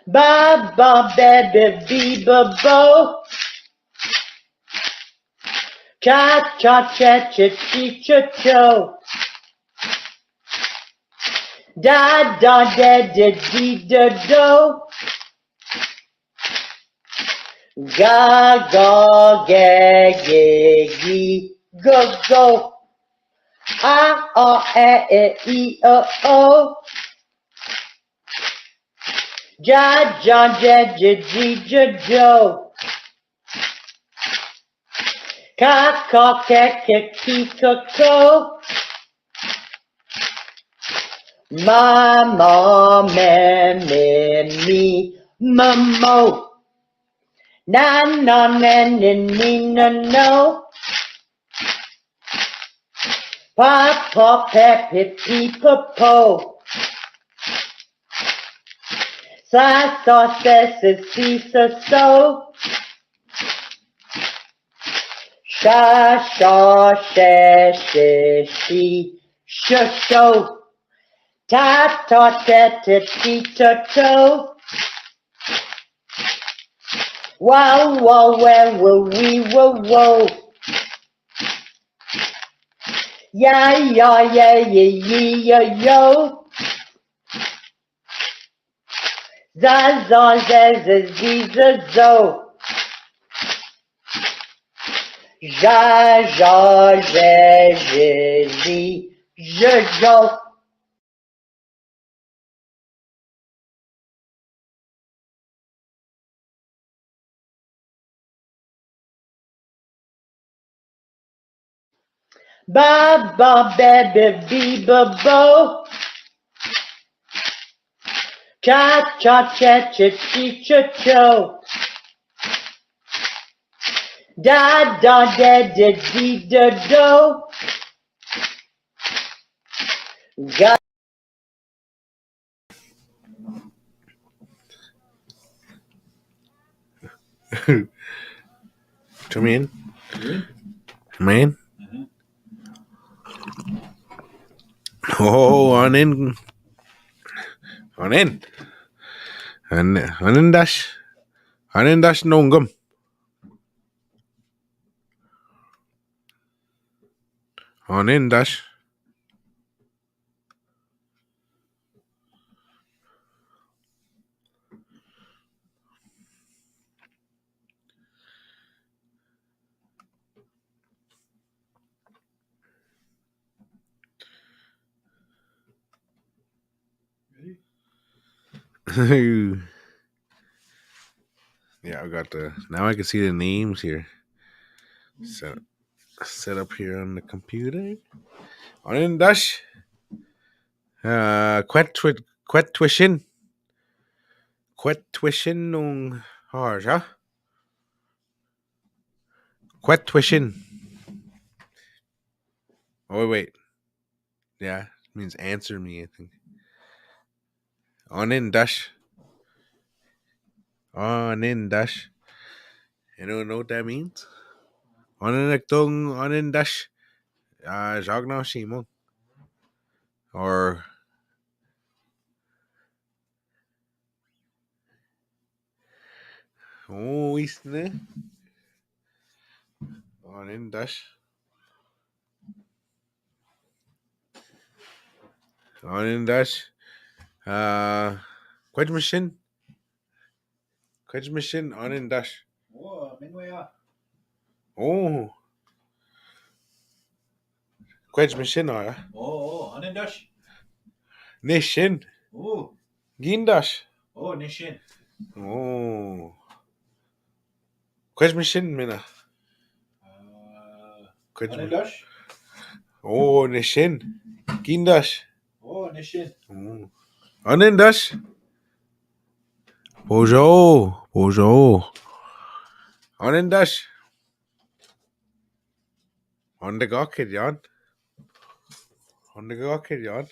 Ba ba baby bee ba bo. Cha cha cha cha chi cha cho. Da da da da dee da do. Ga ga ga ga gi go go. A e I o. Ja ja ja ja ji ja jo. Ka ka ke ki ko. Ma me mo. Na ni no. Pa pe po. Sa se so. Sha she sho. Ta ti to. Wow where wo. Yeah yo. Za zi zo. Ja je zi jo. Ba ba baby bee ba bo. Cha cha cha cha chi cha cho. Da da da da dee da do. Ga. Come in. Man. Oh, on in. On in. On in dash. On in dash nongum. On in dash. Yeah, I got the. Now I can see the names here. Set up here on the computer. On in dash. Quet tuition. Quet tuition nung har, ja? Quet tuition. Oh wait. Yeah, it means answer me, I think. On in dash. On in dash. You don't know what that means? On in dash. Jagna Shimon. Or oh isne. On in dash. On in dash. Quet machine. Quet machine on in dash. Oh. Quet machine ara. on in dash. Nishin. Oh. Gindash. Oh, Nishin. Oh. Quet machine mina. On in dash. Oh, Nishin. Gindash. Oh, Nishin. Oh. On in dash. Bojo. On in dash. On the gawkid, Jan. On the gawkid, Jan.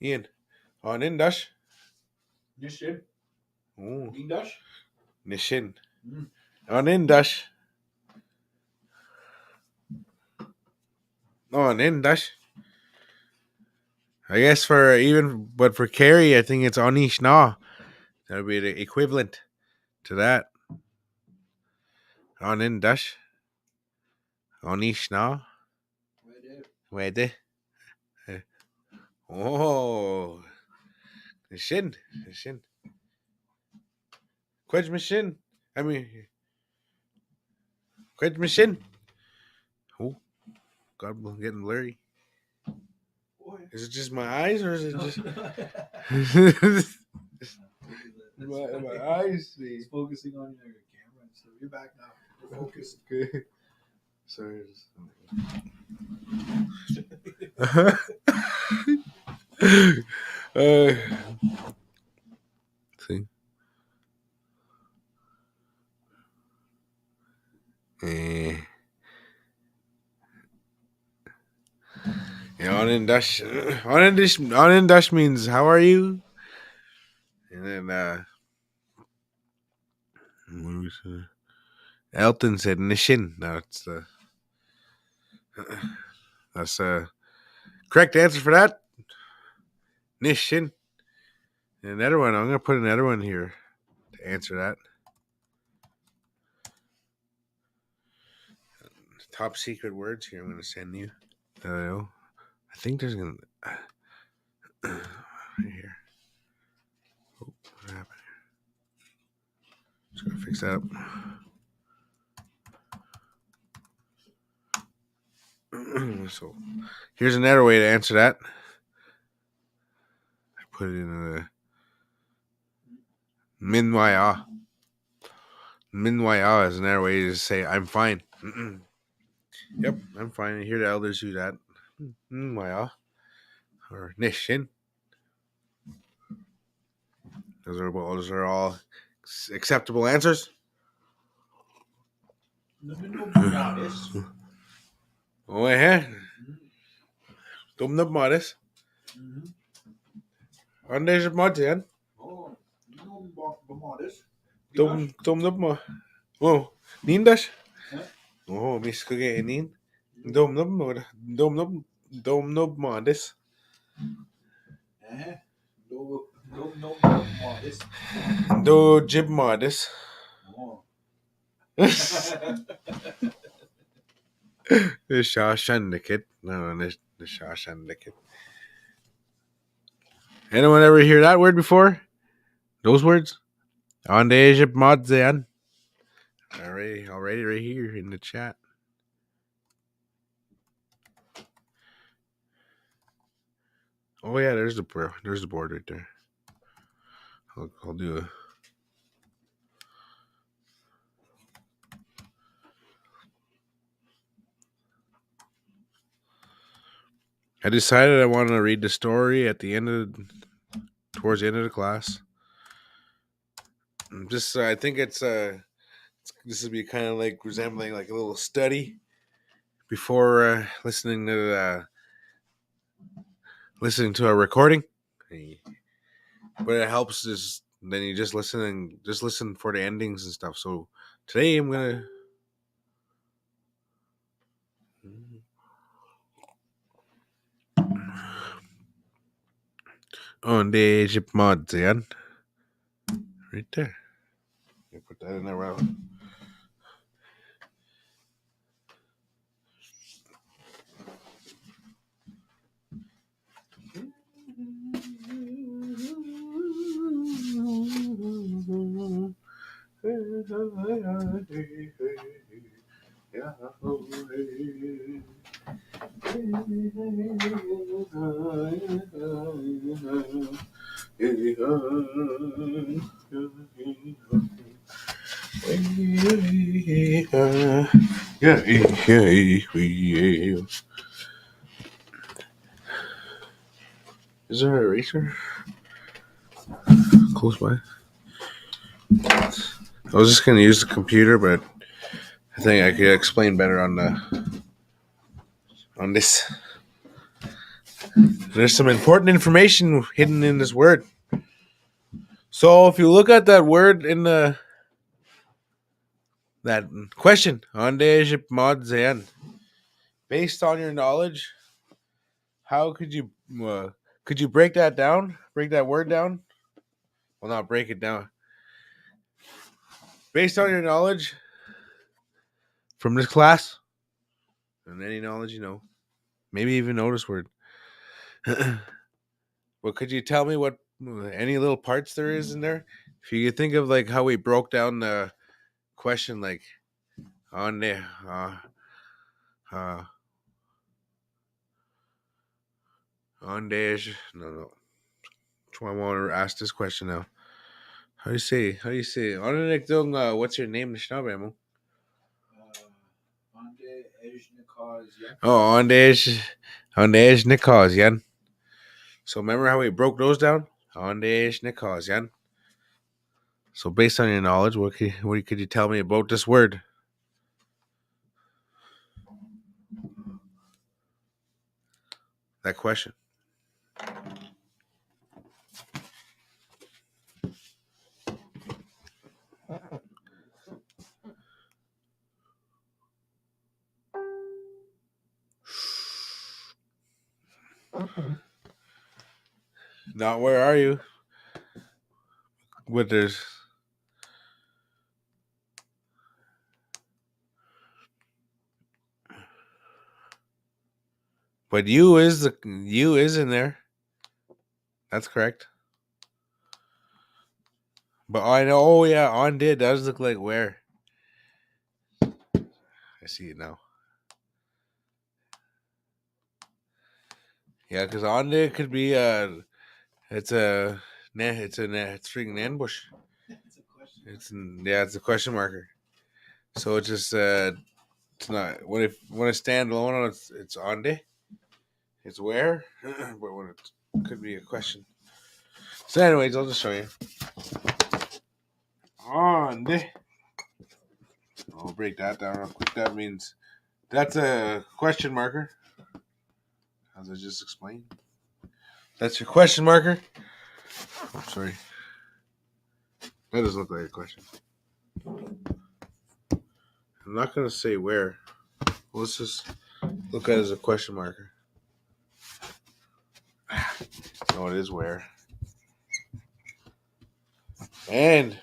Ian. On in dash. Nishin. Oh. In dash. Nishin. On in dash. On in dash. I guess but for Carrie, I think it's Onishna. That would be the equivalent to that. Onin dash. Onishna. Wede. Oh. Shin. Shin. Quedge machine. I mean, quedge machine. Oh, God, I'm getting blurry. Is it just my eyes, or is it just my eyes? He's focusing on your camera and stuff. You're back now. You're focused. Okay. Sorry. See. Yeah, on in Dutch means how are you? And then what do we say? Elton said Nishin. No, that's correct answer for that. Nishin. And another one. I'm gonna put another one here to answer that. Top secret words here. I'm gonna send you. I think there's gonna right here. Oh, what happened here? Just gotta fix that up. So here's another way to answer that. I put it in a minwaya. Minwaya is another way to say I'm fine. Yep, I'm fine. I hear the elders do that. Minwaya or nishin. Those are all acceptable answers. Oh yeah. Dumnab modest. Anders modern. Dumnab mo. Oh, nindas. Oh, miss ko gainin. Dumnab modest. Do jib modest. The Shawshandiket. No, the Shawshandiket. Anyone ever hear that word before? Those words? On the Egypt mod then. Already right here in the chat. Oh yeah, there's the board right there. I'll do a. I decided I wanted to read the story at the towards the end of the class. Just I think it's this would be kind of like resembling like a little study before listening to a recording. But it helps is then you just listen for the endings and stuff. So today I'm gonna on the Egypt mod then. Right there. I put that in there well. Is there an eraser close by? I was just gonna use the computer, but I think I could explain better on this. There's some important information hidden in this word. So if you look at that word in that question on the Egypt mod Zayan, based on your knowledge, how could you Could you break that down? Break that word down? Well, not break it down. Based on your knowledge from this class and any knowledge you know, maybe even know this word. Well, could you tell me what any little parts there is in there? If you could think of like how we broke down the question, like on the uh, on days. No. That's why I want to ask this question now. How do you say? How do you say? What's your name, Nishnaabemwin? Oh, on days Nikos, yan. So remember how we broke those down? On days Nikos, yan. So based on your knowledge, what could you tell me about this word? That question. Not where are you? What there's. But you is in there. That's correct. But I know. Oh yeah, on did does look like where. I see it now. Yeah, because on did could be it's freaking ambush. It's a question marker. So it's just it's not when it stand alone on it's on day. It's where, but when it could be a question. So, anyways, I'll just show you. On day. I'll break that down real quick. That means that's a question marker, as I just explained. That's your question marker. Oh, sorry. That does look like a question. I'm not gonna say where. Let's just look at it as a question marker. No, it is where. And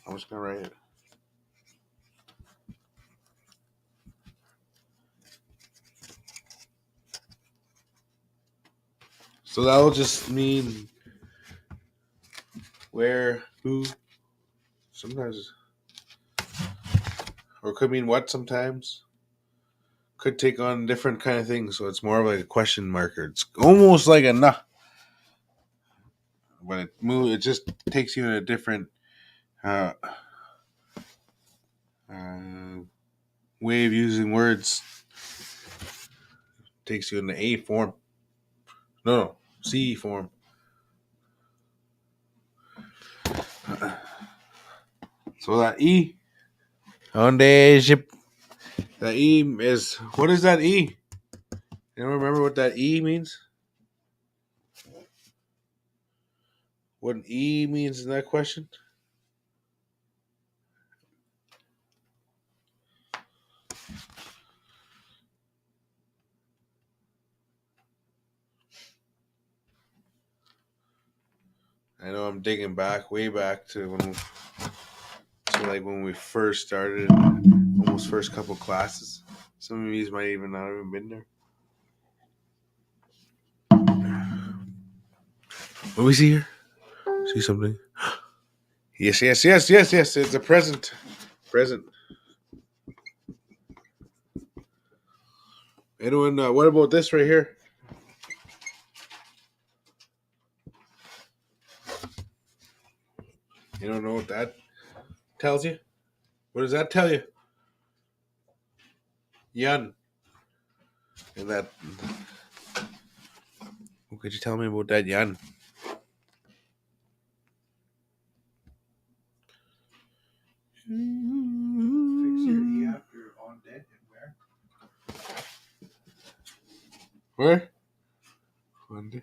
I'm just gonna write it. So that'll just mean where, who, sometimes, or it could mean what sometimes. Could take on different kind of things, so it's more of like a question marker. It's almost like a nah, but it just takes you in a different uh, way of using words. Takes you in the A form. No, C form. So that E on the ship. That E is, what is that E? You don't remember what that E means? What an E means in that question? I know I'm digging back, way back to when we first started, almost first couple classes. Some of these might even not have been there. What do we see here? See something? Yes. It's a present. Present. Anyone? What about this right here? You don't know what that tells you? What does that tell you? Yun. And that. What could you tell me about that yun? Fix your E after on dead and where? Where? Monday.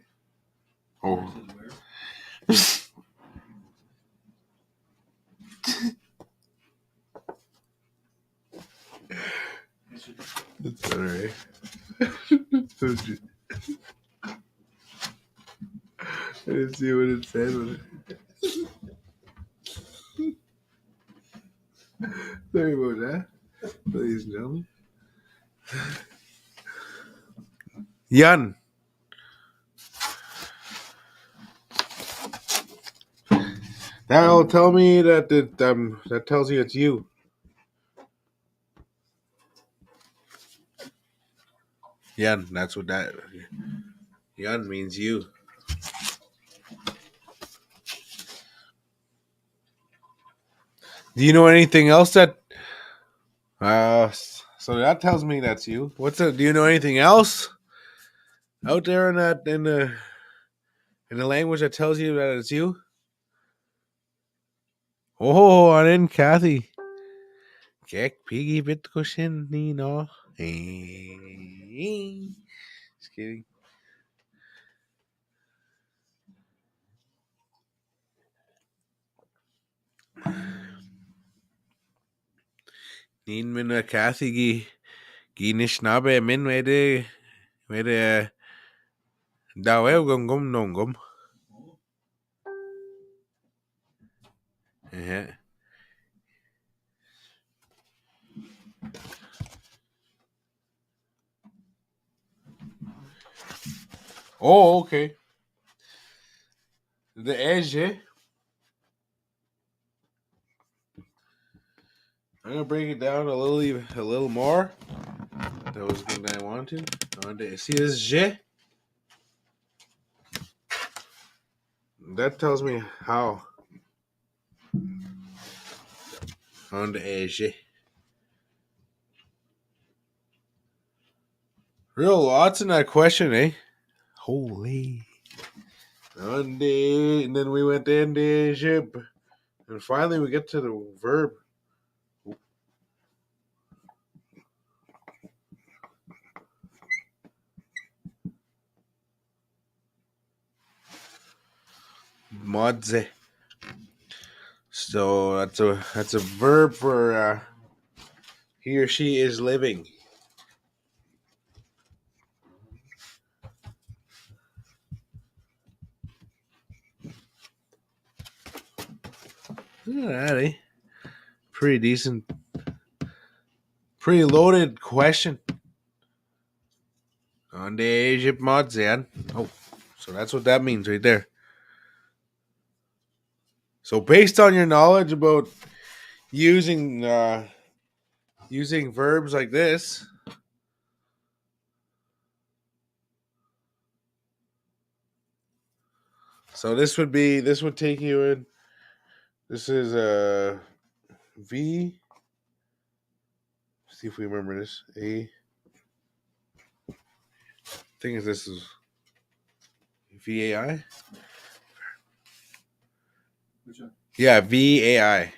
Oh. Where? That's alright. didn't see what it said. Sorry about that, ladies and gentlemen. Jan. That'll tell me that that tells you it's you. Jan, that's what that Jan means you. Do you know anything else that so that tells me that's you. Do you know anything else out there in the language that tells you that it's you? Oh, and then Kathy. Jack Piggy bit cushion, no. Just kidding. Nin min Kathy gi Nishnaabemwin med daw gum nongum. Yeah. Oh, okay. The edge, eh? I'm gonna break it down a little more. That was good that I wanted to. On the CSG. That tells me how. On the edge. Real lots in that question, eh? Holy. On the, and then we went in the ship. And finally we get to the verb. Modze. So that's a verb for he or she is living. Look at that, eh? Pretty decent. Pretty loaded question. On the Egypt mods, yeah. Oh, so that's what that means right there. So based on your knowledge about using verbs like this, so this would take you in. This is V. See if we remember this. A. Thing is, this is VAI. Which one? Yeah, VAI.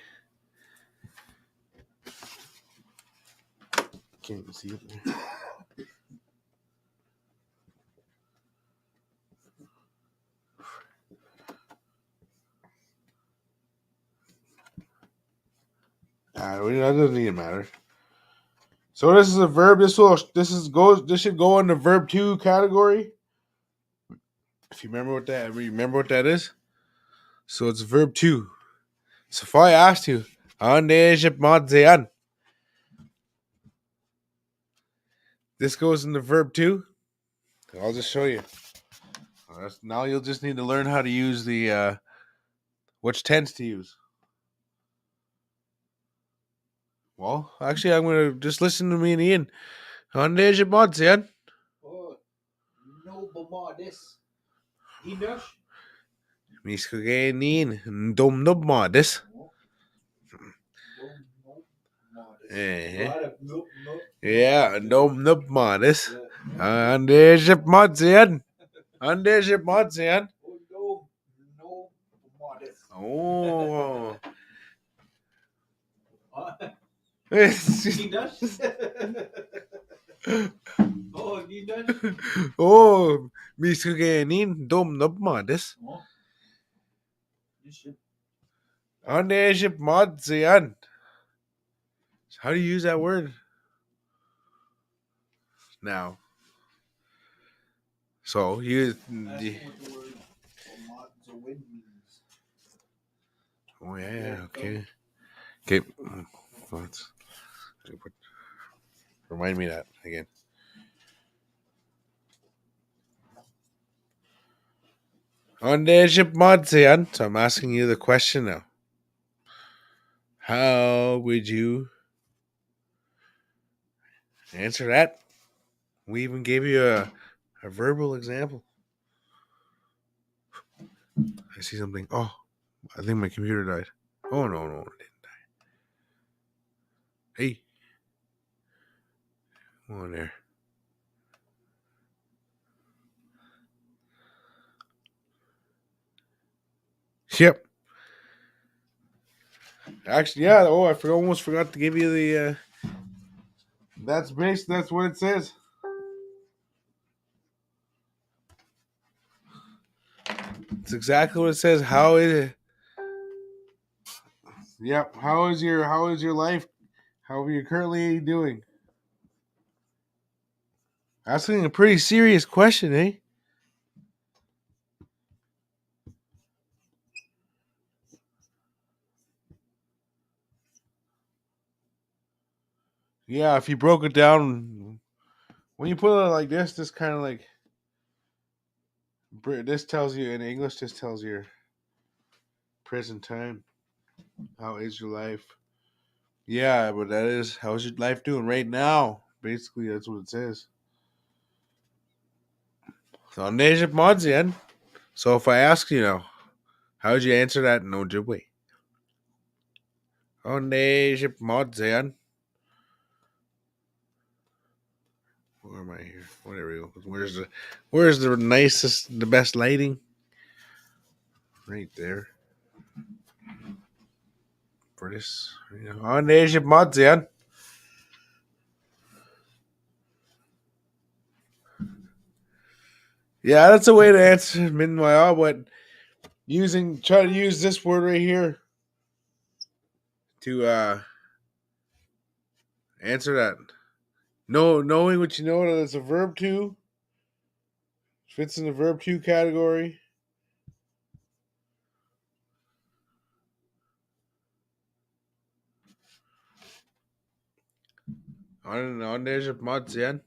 Can't even see it. That doesn't even matter. So this is a verb. This should go in the verb 2 category. If you remember what that is. So it's verb 2. So if I asked you, this goes in the verb 2. I'll just show you. Now you'll just need to learn how to use the which tense to use. Well, actually, I'm gonna just listen to me and Ian. Oh, no, this. Enough. Miskagenin dum nub modis. Yeah, dum nub modis. And there's a modzian. And there's a modzian. No, modest. Oh. Enough. Oh, enough. Oh, miskagenin dum nub modis. And there's a modzian. How do you use that word now? So you a win means. Oh yeah, okay. Okay. Let's remind me of that again. On the ship Modsian. So I'm asking you the question now. How would you answer that? We even gave you a verbal example. I see something. Oh, I think my computer died. Oh, no, it didn't die. Hey. Come on there. Yep. Actually, yeah. Oh, almost forgot to give you the. That's what it says. It's exactly what it says. Yep. How is your life? How are you currently doing? Asking a pretty serious question, eh? Yeah, if you broke it down, when you put it like this kind of like this tells you in English. This tells your present time. How is your life? Yeah, but that is how's your life doing right now? Basically, that's what it says. So Nejip Modzian. So if I ask you now, how would you answer that in Ojibwe? Oh Nejip Modzian. Where am I here? Whatever we go. Where's the nicest, the best lighting? Right there. For this. Oh Nejip Modzian. Yeah, that's a way to answer meanwhile, but try to use this word right here to answer that. No, knowing what you know that it's a verb to fits in the verb to category. On there's a mod yan.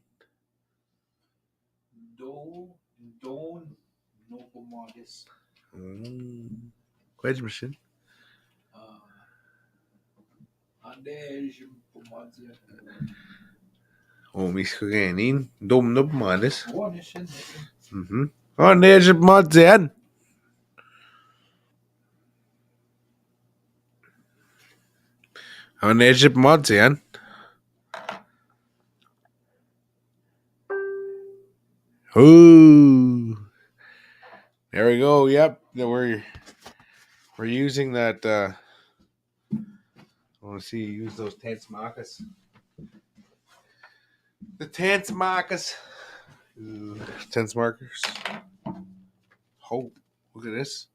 Don't no pomodis. Wedge machine. Andej pomodis. Oh, mis gegenin. Dom no modis. Warnishin. On there's a mod yan. On there's a mod yan. Ooh. There we go. Yep. We're using that I want to see you use those tense markers. The tense markers. Tense markers. Oh, look at this.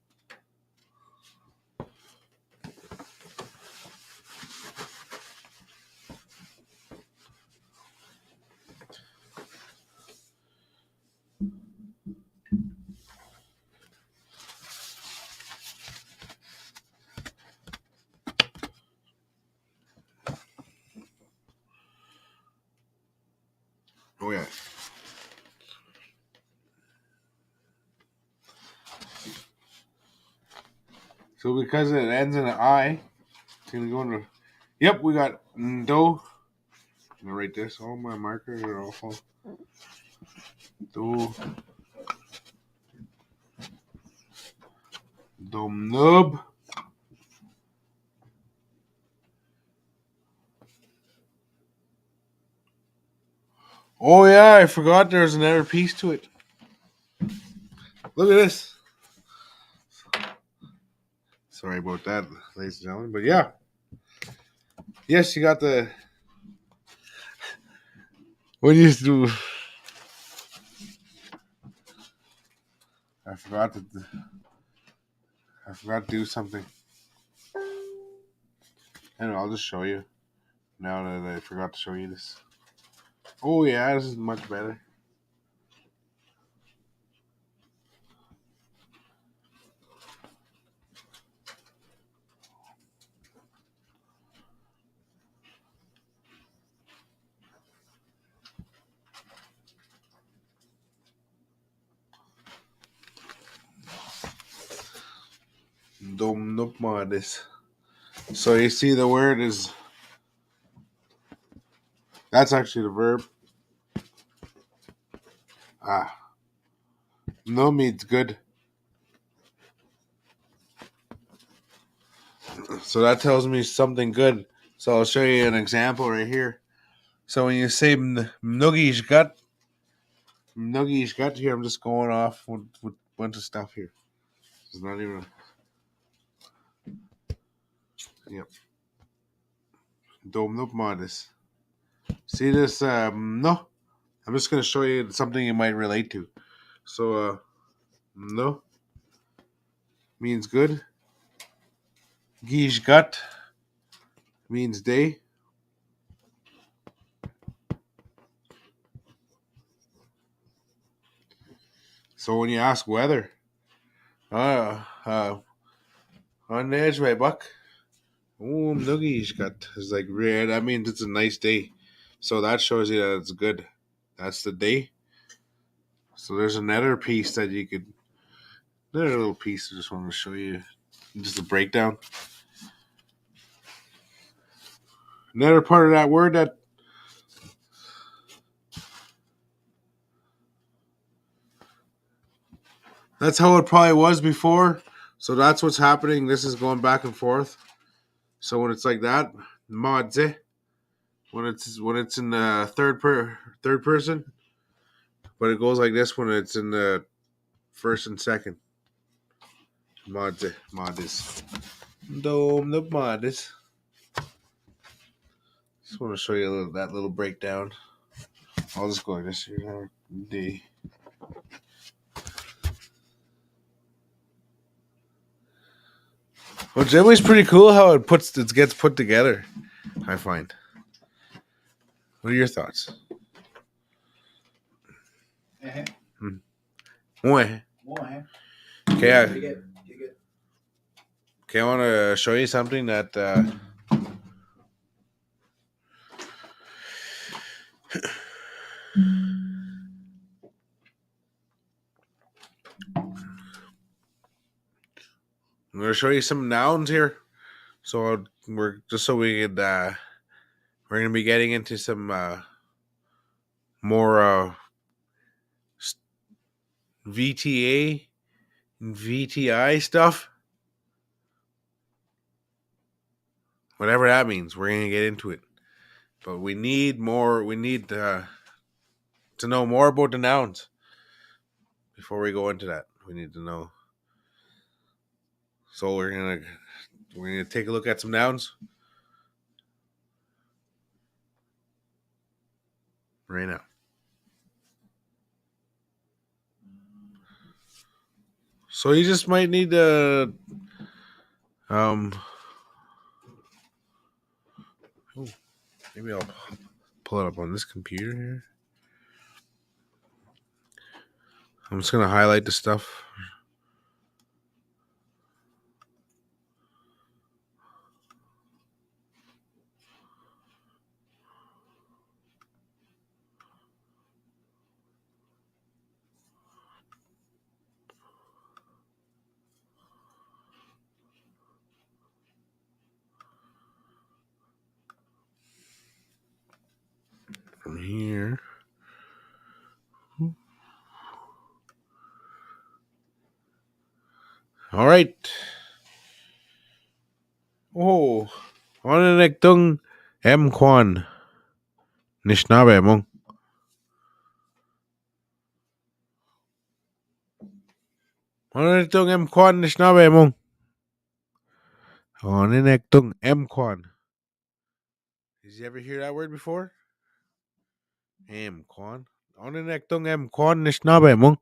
Oh yeah. So because it ends in an I, it's gonna go into. Yep, we got do. I'm gonna write this. All my markers are awful. Do. Dom nub. Oh yeah, I forgot there's another piece to it. Look at this. Sorry about that, ladies and gentlemen. But yeah. Yes, you got the. When you do. I forgot to. I forgot to do something. Anyway, I'll just show you. Now that I forgot to show you this. Oh yeah, this is much better. Domnupmadis. So you see the word is, that's actually the verb. No means good. So that tells me something good. So I'll show you an example right here. So when you say mnogish gut here, I'm just going off with a bunch of stuff here. It's not even. Yep. Domnupmadis. See this? No. I'm just going to show you something you might relate to. So, no means good. Gish gut means day. So when you ask weather, on the edge, my buck. Oh, Noogies got is like red. That means it's a nice day. So that shows you that it's good. That's the day. So there's another piece that you could, another little piece I just want to show you. Just a breakdown. Another part of that word that's how it probably was before. So that's what's happening. This is going back and forth. So when it's like that, modze, when it's in the third person, but it goes like this when it's in the first and second. Modze, modis. Dome the modis. Just want to show you that little breakdown. I'll just go like this here. D. Well, generally, pretty cool how it gets put together. I find. What are your thoughts? Okay, I want to show you something that I'm going to show you some nouns here. So we're just so we could we're going to be getting into some more VTA and VTI stuff. Whatever that means, we're going to get into it. But we need more. We need to know more about the nouns before we go into that. We need to know. So we're gonna take a look at some nouns right now. So you just might need to maybe I'll pull it up on this computer here. I'm just gonna highlight the stuff. From here. All right. Oh, Onenektung M Kwan Nishnaabemwin. Onenektung M Kwan Nishnaabemwin. Onenektung M Kwan. Did you ever hear that word before? M Kwan. Onenektung M Kwan Nishnaabemwin.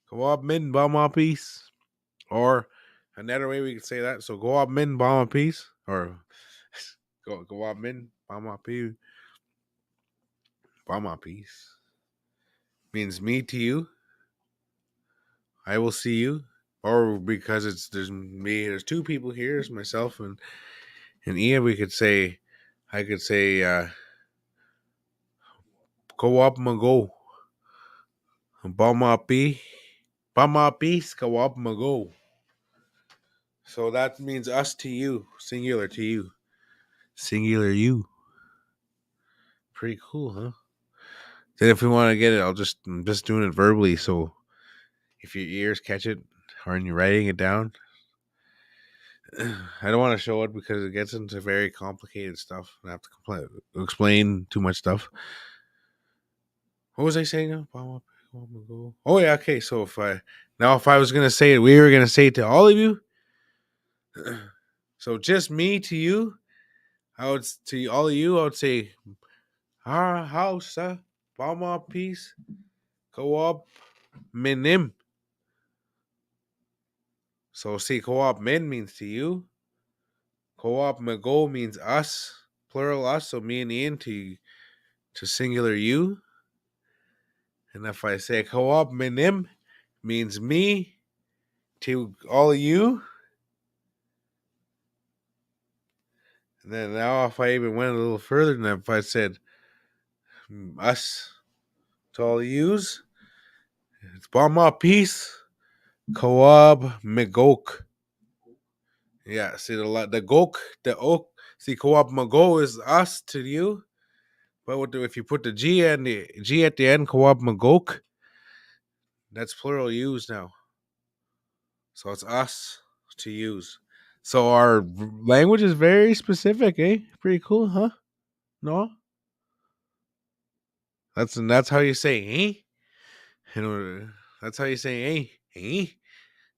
Go up min bomb a piece. Or another way we could say that. So go up min bomb a piece. Or go up min bomb a piece. Bomb a piece. Means me to you. I will see you. or because there's two people here, it's myself and Ian. I could say go up and go. Bamapi. Bamapis go up and go. So that means us to you. Singular to you. Singular you. Pretty cool, huh? Then if we want to get it, I'm just doing it verbally, so if your ears catch it, aren't you writing it down? I don't want to show it because it gets into very complicated stuff. I have to explain too much stuff. What was I saying now? Oh yeah, okay. So if I was gonna say it, we were gonna say it to all of you. So just me to you, to all of you, I would say, our house, Palma peace, co-op minim. So see, co-op min means to you. Co-op mago means us, plural us. So me and Ian to singular you. And if I say co-op minim means me to all of you. And then now if I even went a little further than that, if I said us to all of yous, it's Bama peace, co-op megok. Yeah, see the gok, the oak. See, co-op mago is us to you. But if you put the G at the end, co-op magok, that's plural use now. So it's us to use. So our language is very specific, eh? Pretty cool, huh? No? That's how you say, eh? You know, that's how you say, eh? Eh?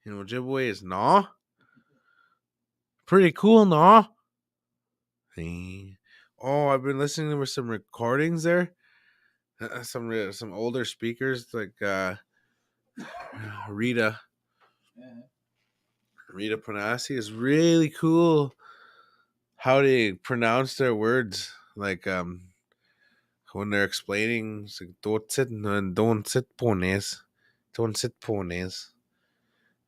You know, Ojibwe is no. Pretty cool, no? Eh. Oh, I've been listening to some recordings there. Some older speakers like Rita Panasi is really cool how they pronounce their words. Like when they're explaining, it's like, don't sit pones. Don't sit pones.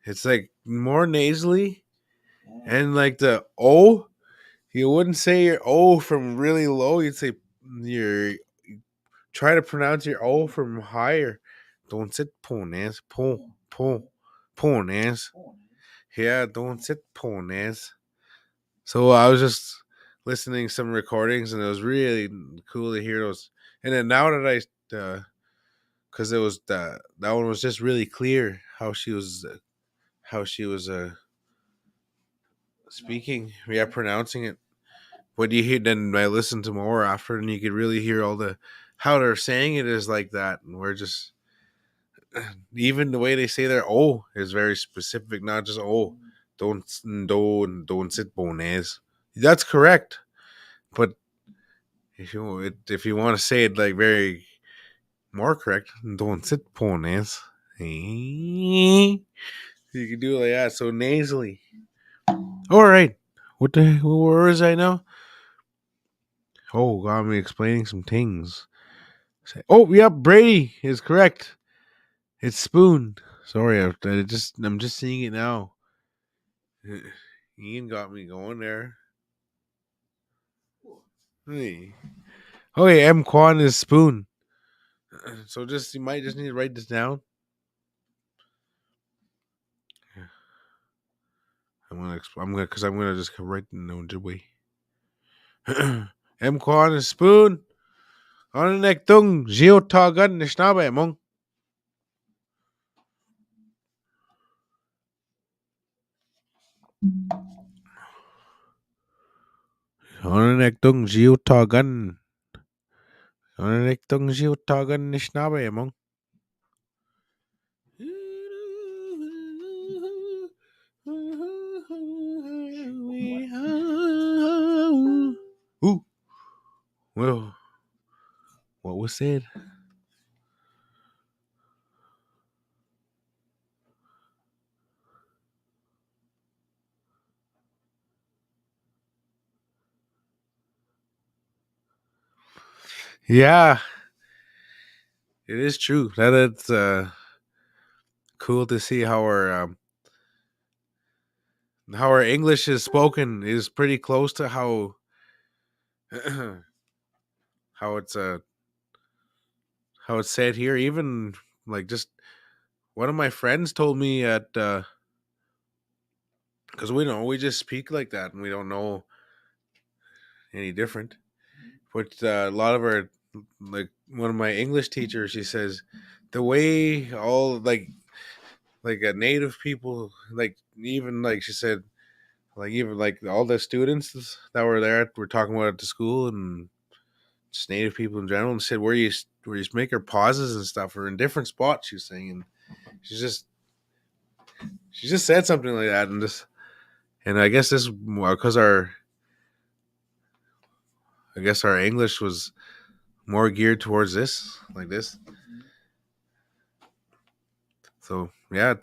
It's like more nasally and like the O, you wouldn't say your O from really low, you'd say your try to pronounce your O from higher. Don't sit pones. Pones. Yeah, don't sit pones. So I was just listening to some recordings, and it was really cool to hear those. And then now that because it was that one was just really clear how she was speaking, yeah, pronouncing it. When you hear, then I listened to more after, and you could really hear all the how they're saying it is like that, and we're just even the way they say their O is very specific, not just oh, don't sit bones. That's correct, but if you want to say it like very more correct, don't sit bones. You can do it like that, so nasally. All right, where was I now? Oh, got me explaining some things. Oh, yep, Brady is correct. It's spoon. Sorry, I'm just seeing it now. Ian got me going there. Hey. Okay, M Quan is spoon. So you might just need to write this down. I'm gonna just write the no way. M Quan is spoon. On the neck tung, Geotagan Nishnaabemwin. On the neck tung, Geotagan. On the neck tung, Geotagan Nishnaabemwin. Ooh. Well, what was said? Yeah, it is true. That's cool to see how our how our English is spoken is pretty close to how how it's how it's said here. Even like just one of my friends told me at because we just speak like that and we don't know any different. But a lot of our like one of my English teachers, she says the way all like native people like even like she said like even like all the students that were there were talking about it to school and just native people in general and said where you make her pauses and stuff or in different spots she was saying and she just said something like that and I guess this because our English was more geared towards this like this. So yeah,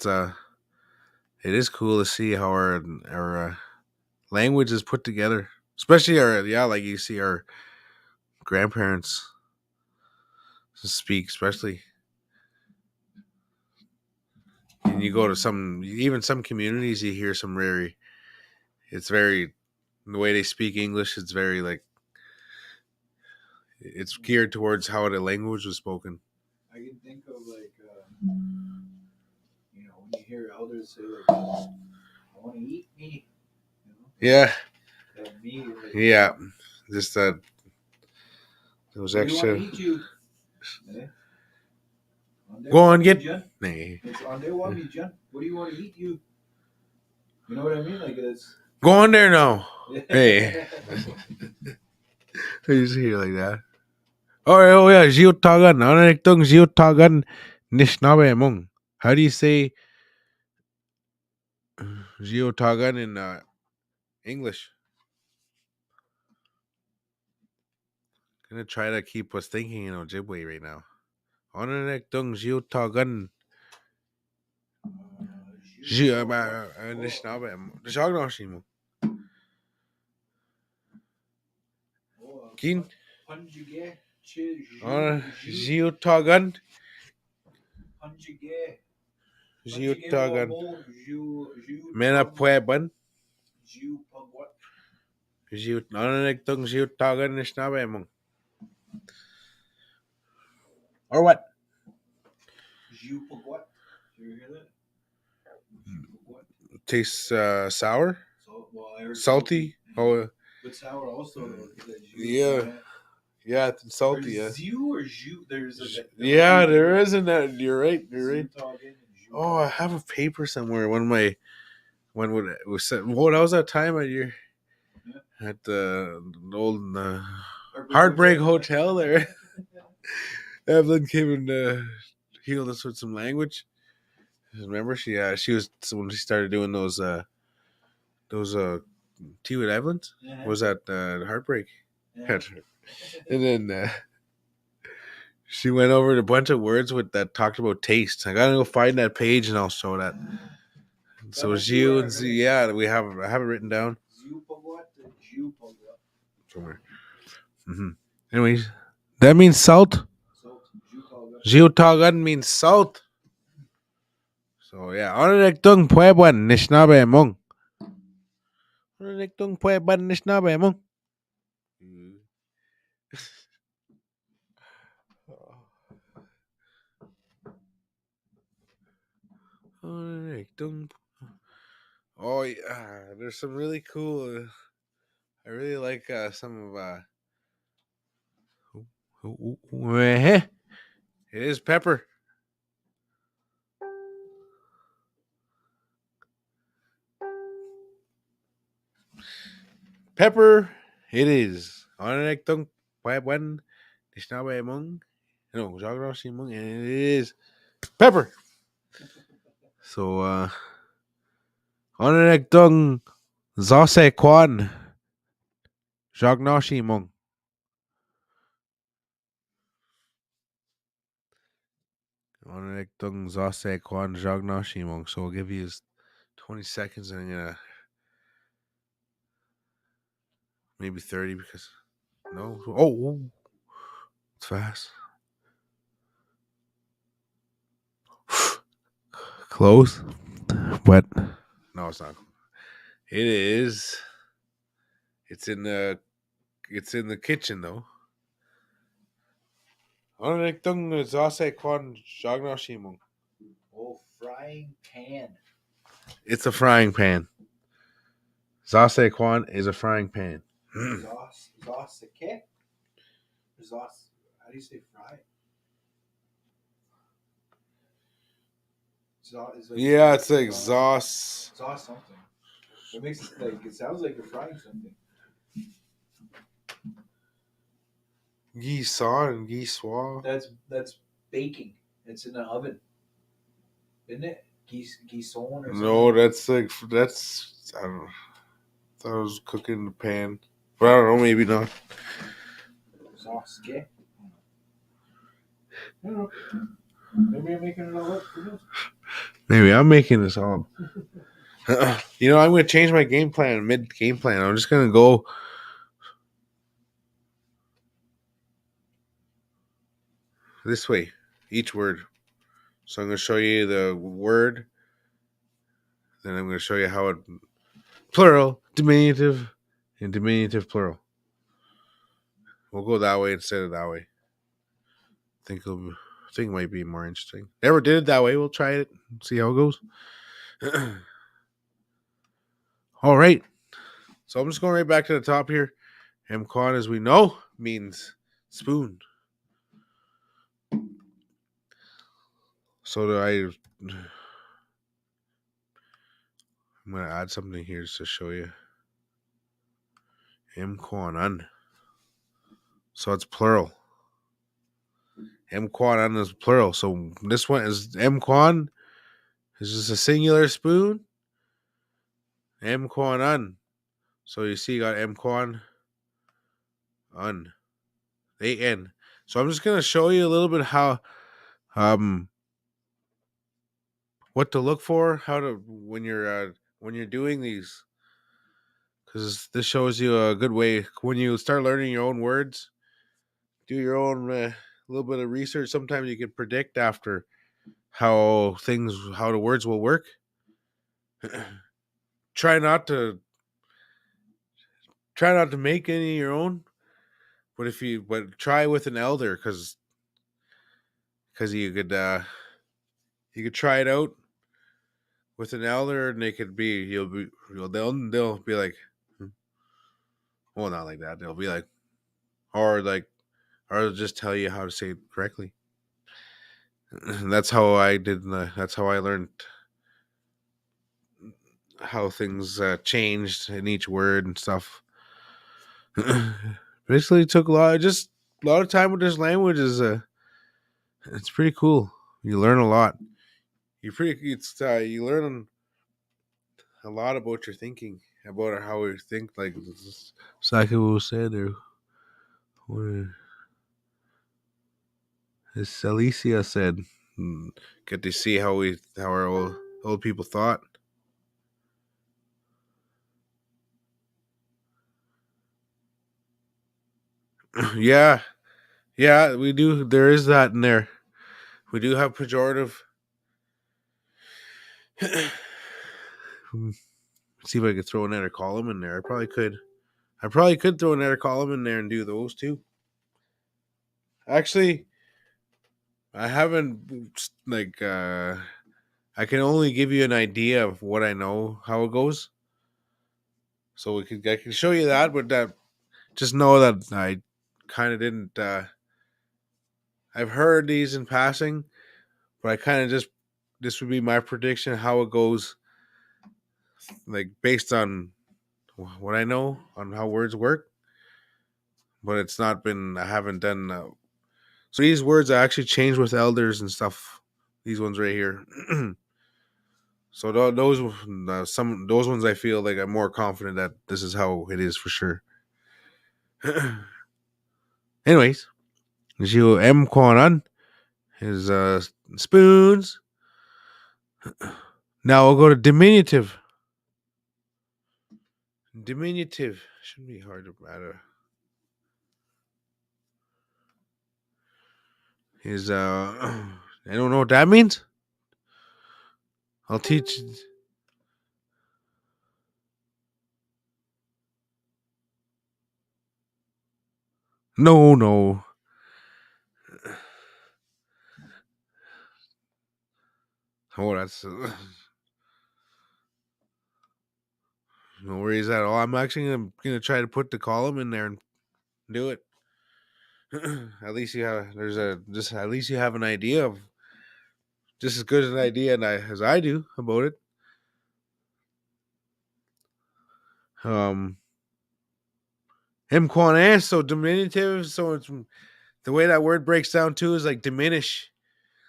it is cool to see how our language is put together, especially our like you see our grandparents speak, especially. And you go to some communities, you hear some it's very the way they speak English. It's very like it's geared towards how the language was spoken. I can think of like, when you hear elders say like, "I want to eat me," Yeah, that me, like, yeah. Just that those "What do you want to extra. eat you?" Eh? Go on, get. It's on there, want me, John. What do you want to eat you? You know what I mean? Like it's. Go on there now. Hey, I used to hear like that. Oh yeah, Jiutagan. Anekdong Jiutagan Nishnaabemwin. How do you say Jiutagan in English? I'm gonna try to keep us thinking in Ojibwe right now. Anekdong Jiutagan Nishnaabemwin. Jognoshimo. Kin. Jiutagan. Jiutagan. Menapueban. Anekdong Jiutagan Nishnaabemwin. Or what? You hear that? Tastes sour, So, well, I heard salty. Oh, but sour also though. yeah, it's salty. Yeah, Zew or Zhu? There's yeah, there isn't that. You're right. You're right. Zutogin and Zhu. Oh, I have a paper somewhere. When would it was said? What was that time of year at the old Heartbreak Hotel there? Evelyn came and healed us with some language. Remember, she was when she started doing those tea with Evelyn's. Was that Heartbreak? Yeah. And then she went over a bunch of words that talked about taste. I gotta go find that page and I'll show that. So Zhu and Z, yeah, I have it written down somewhere. Mm-hmm. Anyways, that means salt. Jiutagan means salt. So yeah, Anekdong Pueban Nishnaabemwin. Anekdong Pueban Nishnaabemwin. Oh yeah, there's some really cool. I really like some of. It is pepper. Pepper. It is. Anekdong Pueban Nishnaabemwin. No, Jognoshimung, and it is pepper. So Anekdong Zase Kwan Jognoshimung. Anekdong Zase Kwan Jognoshimung. So I'll give you 20 seconds and I'm gonna maybe 30 because no. Oh, it's fast. Close, but no, it's not. It is. It's in the kitchen though. Onrektung zase kwan shagnoshimung. Oh, frying pan. It's a frying pan. Zase kwan is a frying pan. Zosake? Zos. How do you say fry? Is like Yeah, it's like Zos. Zos something. It makes it like it sounds like you're frying something. Gisar and Giswa. That's baking. It's in the oven, isn't it? Gison or something. No, that's like that's I don't know. I thought I was cooking in the pan, but I don't know. Maybe not. Zoske. I don't know. Maybe I'm making it all up. Who knows? Maybe I'm making this all up. You know, I'm going to change my game plan mid game plan. I'm just going to go this way, each word. So I'm going to show you the word, then I'm going to show you how it plural, diminutive, and diminutive plural. We'll go that way instead of that way. I think it might be more interesting. Never did it that way. We'll try it. See how it goes. All right. So I'm just going right back to the top here. Mkwan, as we know, means spoon. So I'm going to add something here just to show you. Mkwanan. So it's plural. Mkwanan is plural. So this one is Mkwan. Is just a singular spoon. Mkwanan. So you see, you got Mkwan. Un. A-N. So I'm just going to show you a little bit how what to look for, how to when you're doing these, because this shows you a good way when you start learning your own words. Do your own little bit of research. Sometimes you can predict after how the words will work. Try not to make any of your own, but try with an elder because you could try it out with an elder and they'll be like, well, not like that. They'll be like, or they'll just tell you how to say it correctly. And that's how I did. That's how I learned how things changed in each word and stuff. Basically, it took a lot of time with this language. It's pretty cool. You learn a lot. You learn a lot about your thinking, about how we think. Like Saku said, or as Alicia said, get to see how our old people thought. Yeah, we do. There is that in there. We do have pejorative. See if I could throw another column in there. I probably could throw another column in there and do those too. Actually, I haven't I can only give you an idea of what I know how it goes. So I can show you that, but just know that I kind of didn't. I've heard these in passing, but I kind of just this would be my prediction how it goes, like based on what I know on how words work. But it's not been. I haven't done. So these words I actually changed with elders and stuff. These ones right here. So those ones I feel like I'm more confident that this is how it is for sure. Anyways, you M Kwanan is spoons. Now we'll go to diminutive. Diminutive shouldn't be hard to matter. Is I don't know what that means. I'll teach. No. Oh, that's no worries at all. I'm actually gonna try to put the column in there and do it. At least you have at least you have an idea of just as good an idea as I do about it. Him quan ass, so diminutive, so it's the way that word breaks down too is like diminish.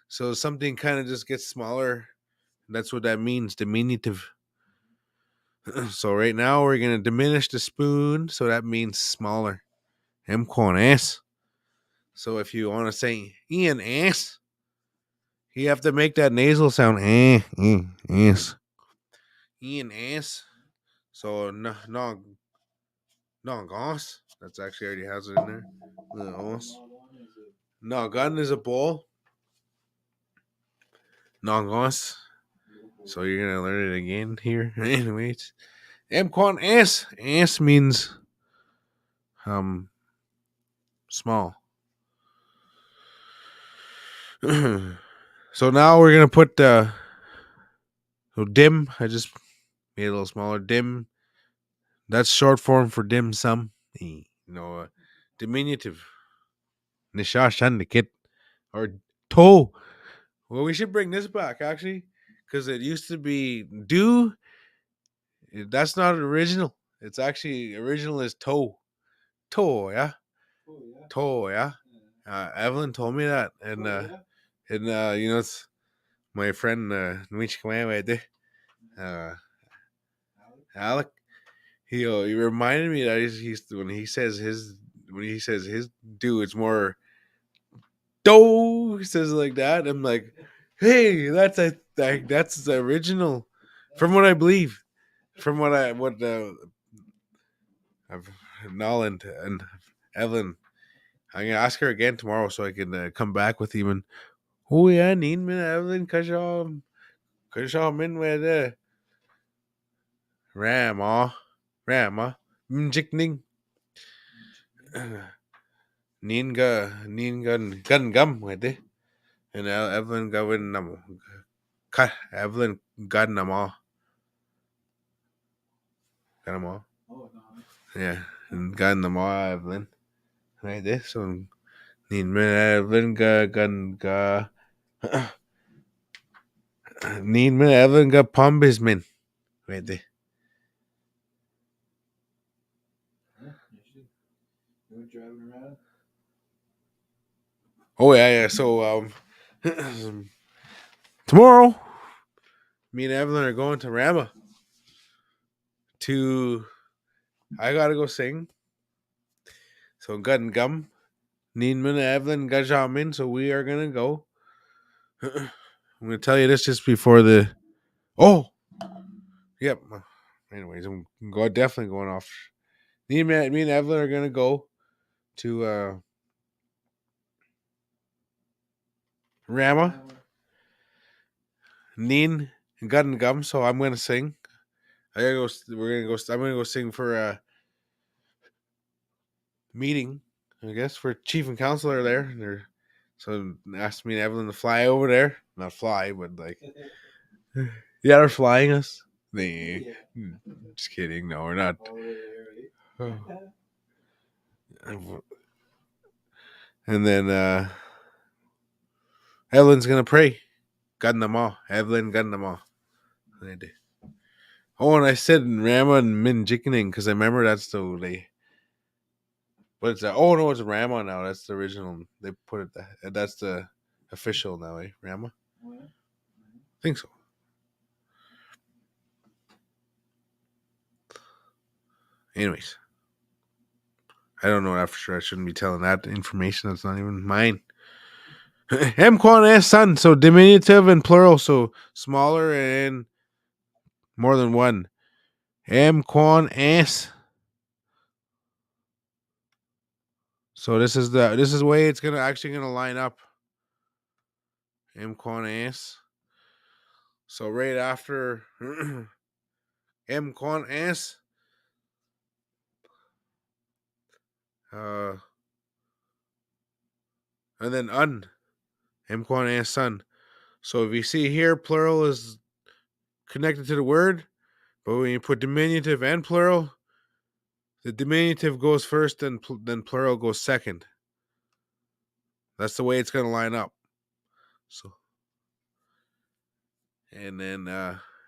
So something kind of just gets smaller. That's what that means, diminutive. So right now we're gonna diminish the spoon, so that means smaller. Him quan ass. So if you want to say Ian ass, you have to make that nasal sound ass. Ian ass. So no goss. That's actually already has it in there. No gun is a bowl. No goss. So you're gonna learn it again here. Anyways. M-Quan S. S means small. So now we're gonna put dim. I just made it a little smaller. Dim. That's short form for dim sum. Diminutive. Nishnaabemwin or toe. Well, we should bring this back actually, because it used to be do. That's not original. It's actually original is toe. Toe, yeah. Toe, yeah. Evelyn told me that, and it's my friend Nishnaabemwin, Alec. He reminded me that he's when he says his do, it's more do. He says it like that. I'm like, hey, that's the original, from what I believe, from what I've Nolan and Evelyn. I'm gonna ask her again tomorrow so I can come back with even. Oh yeah, need me Evelyn, cause y'all in with Rama, Mjikning, Nin gun gum with it, and Evelyn going cut Evelyn gun them all, got them all, yeah, and gun them all Evelyn, right there. So Nin me Evelyn gun Nin me Evelyn gun pumbismin, right there. Oh yeah. So tomorrow, me and Evelyn are going to Rama to. I gotta go sing. So gun gum, Neenman, Evelyn, Gajamin. So we are gonna go. I'm gonna tell you this just before the. Oh, yep. Anyways, I'm definitely going off. Me and Evelyn are gonna go to Rama, Neen, Gun Gum. So I'm gonna sing. I gotta go. We're gonna go. I'm gonna go sing for a meeting. I guess for chief and counselor there. So asked me and Evelyn to fly over there. Not fly, but like, yeah, they're flying us. They, just kidding. No, we're not. And then Evelyn's gonna pray. Gun them all. Evelyn gun them all. They did. Oh, and I said Rama and Min Jickening because I remember that's the they. But it's oh no, it's Rama now. That's the original. They put it that. That's the official now, eh? Rama. I think so. Anyways, I don't know that for sure. I shouldn't be telling that information. That's not even mine. M quan S son, so diminutive and plural, so smaller and more than one. M quan S. So this is the way it's gonna line up. M quan S. So right after M quan S, and then un, Mquan and son. So if you see here, plural is connected to the word, but when you put diminutive and plural, the diminutive goes first, then plural goes second. That's the way it's going to line up. So, and then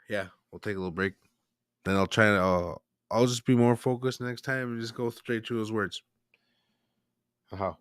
yeah, we'll take a little break. Then I'll try to. I'll just be more focused next time and just go straight through those words. How?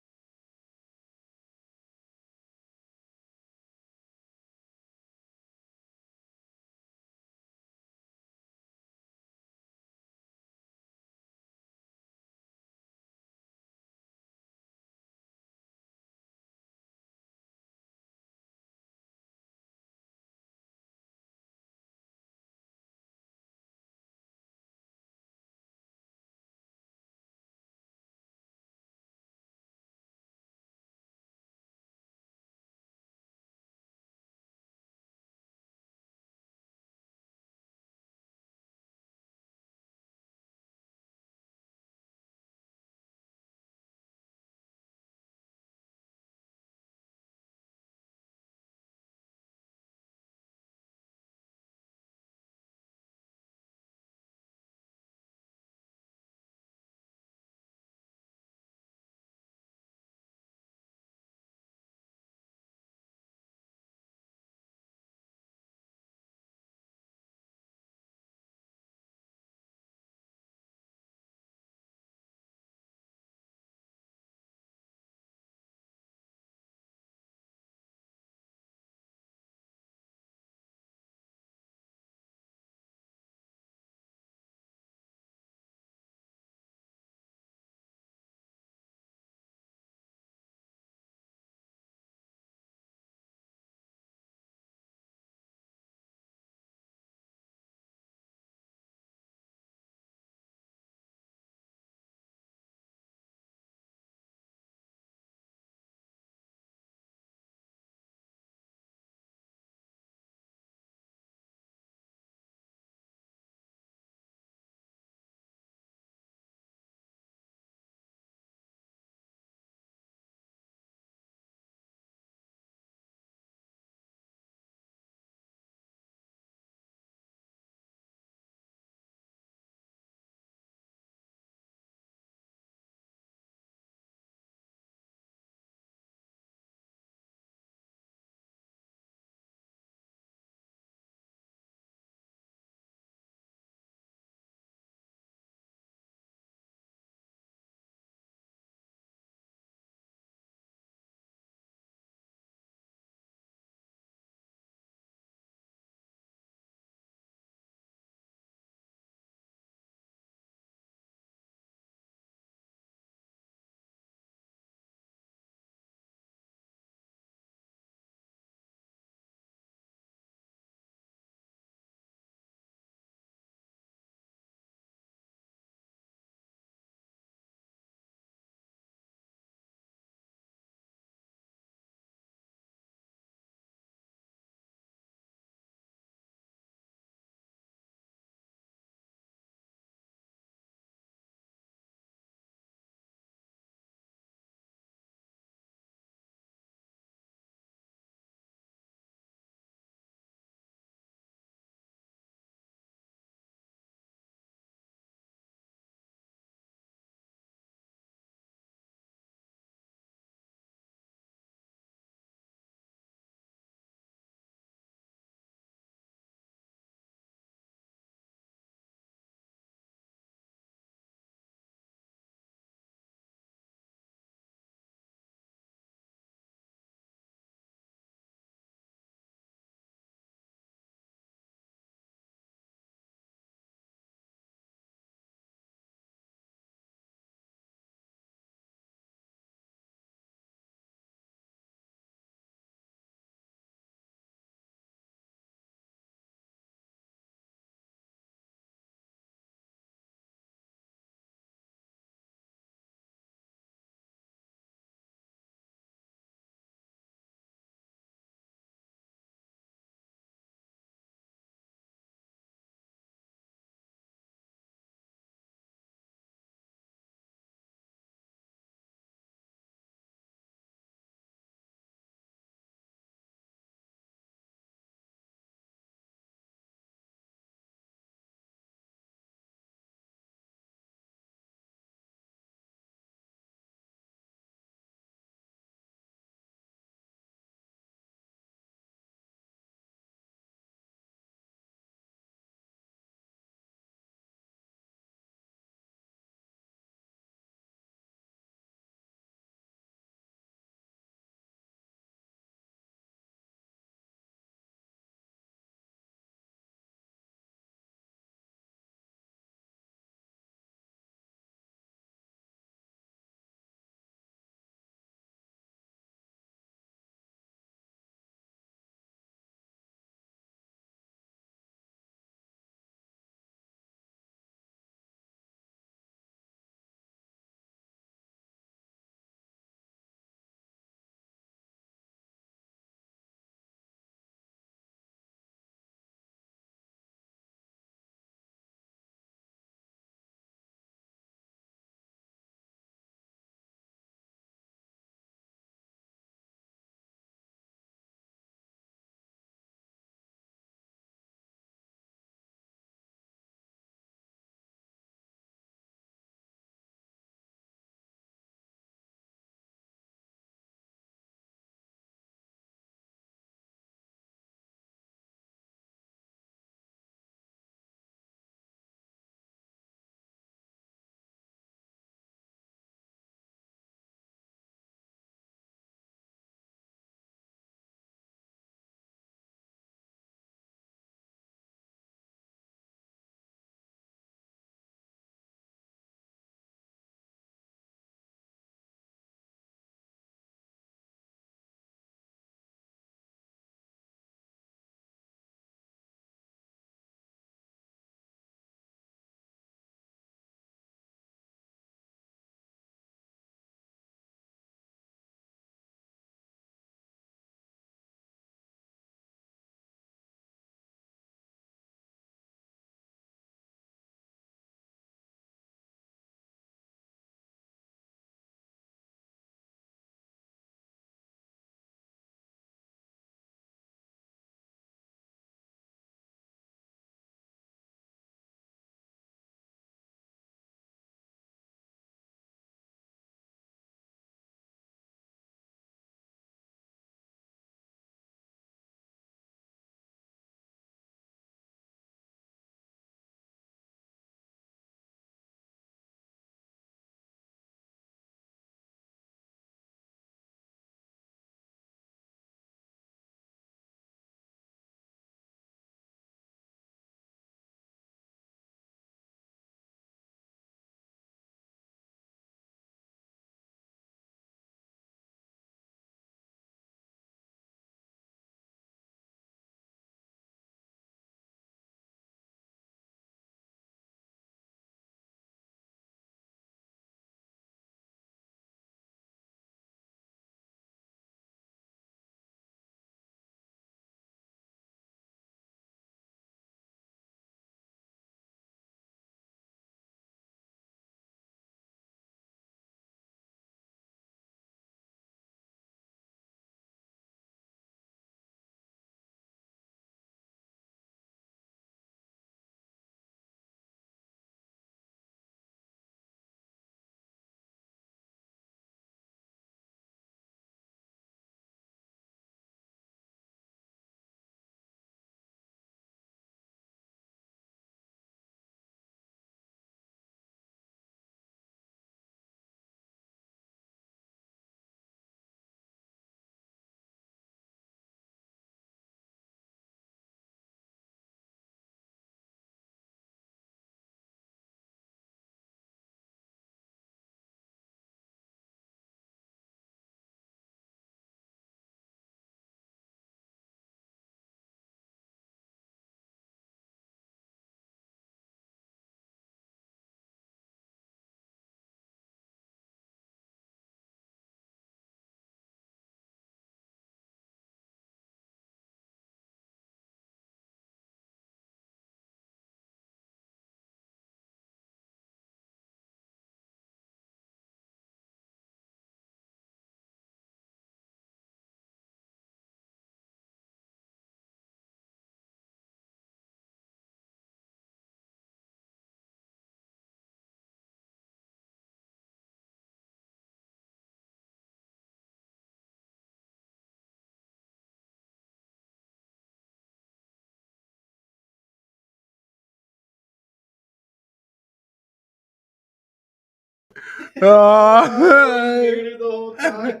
Oh, Muted the whole time.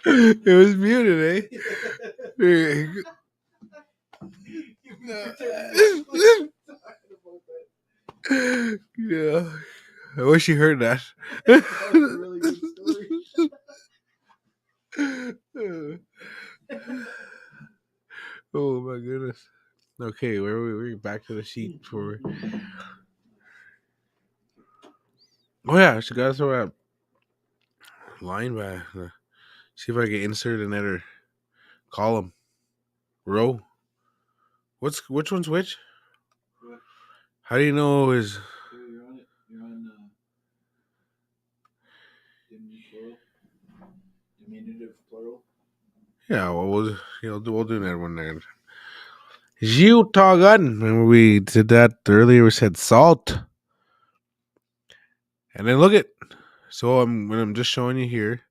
it was muted, eh? Yeah. I wish you heard that. That was a really good story. Oh my goodness. Okay, where are we? We're back to the sheet for. Oh yeah, I should gotta throw a line by. See if I can insert another column, row. Which one's which? What? How do you know is? So you're on it. You're on diminutive plural. Yeah, well, we'll do that one there. Jiutagan. Remember we did that earlier. We said salt, and then look at. So I'm just showing you here.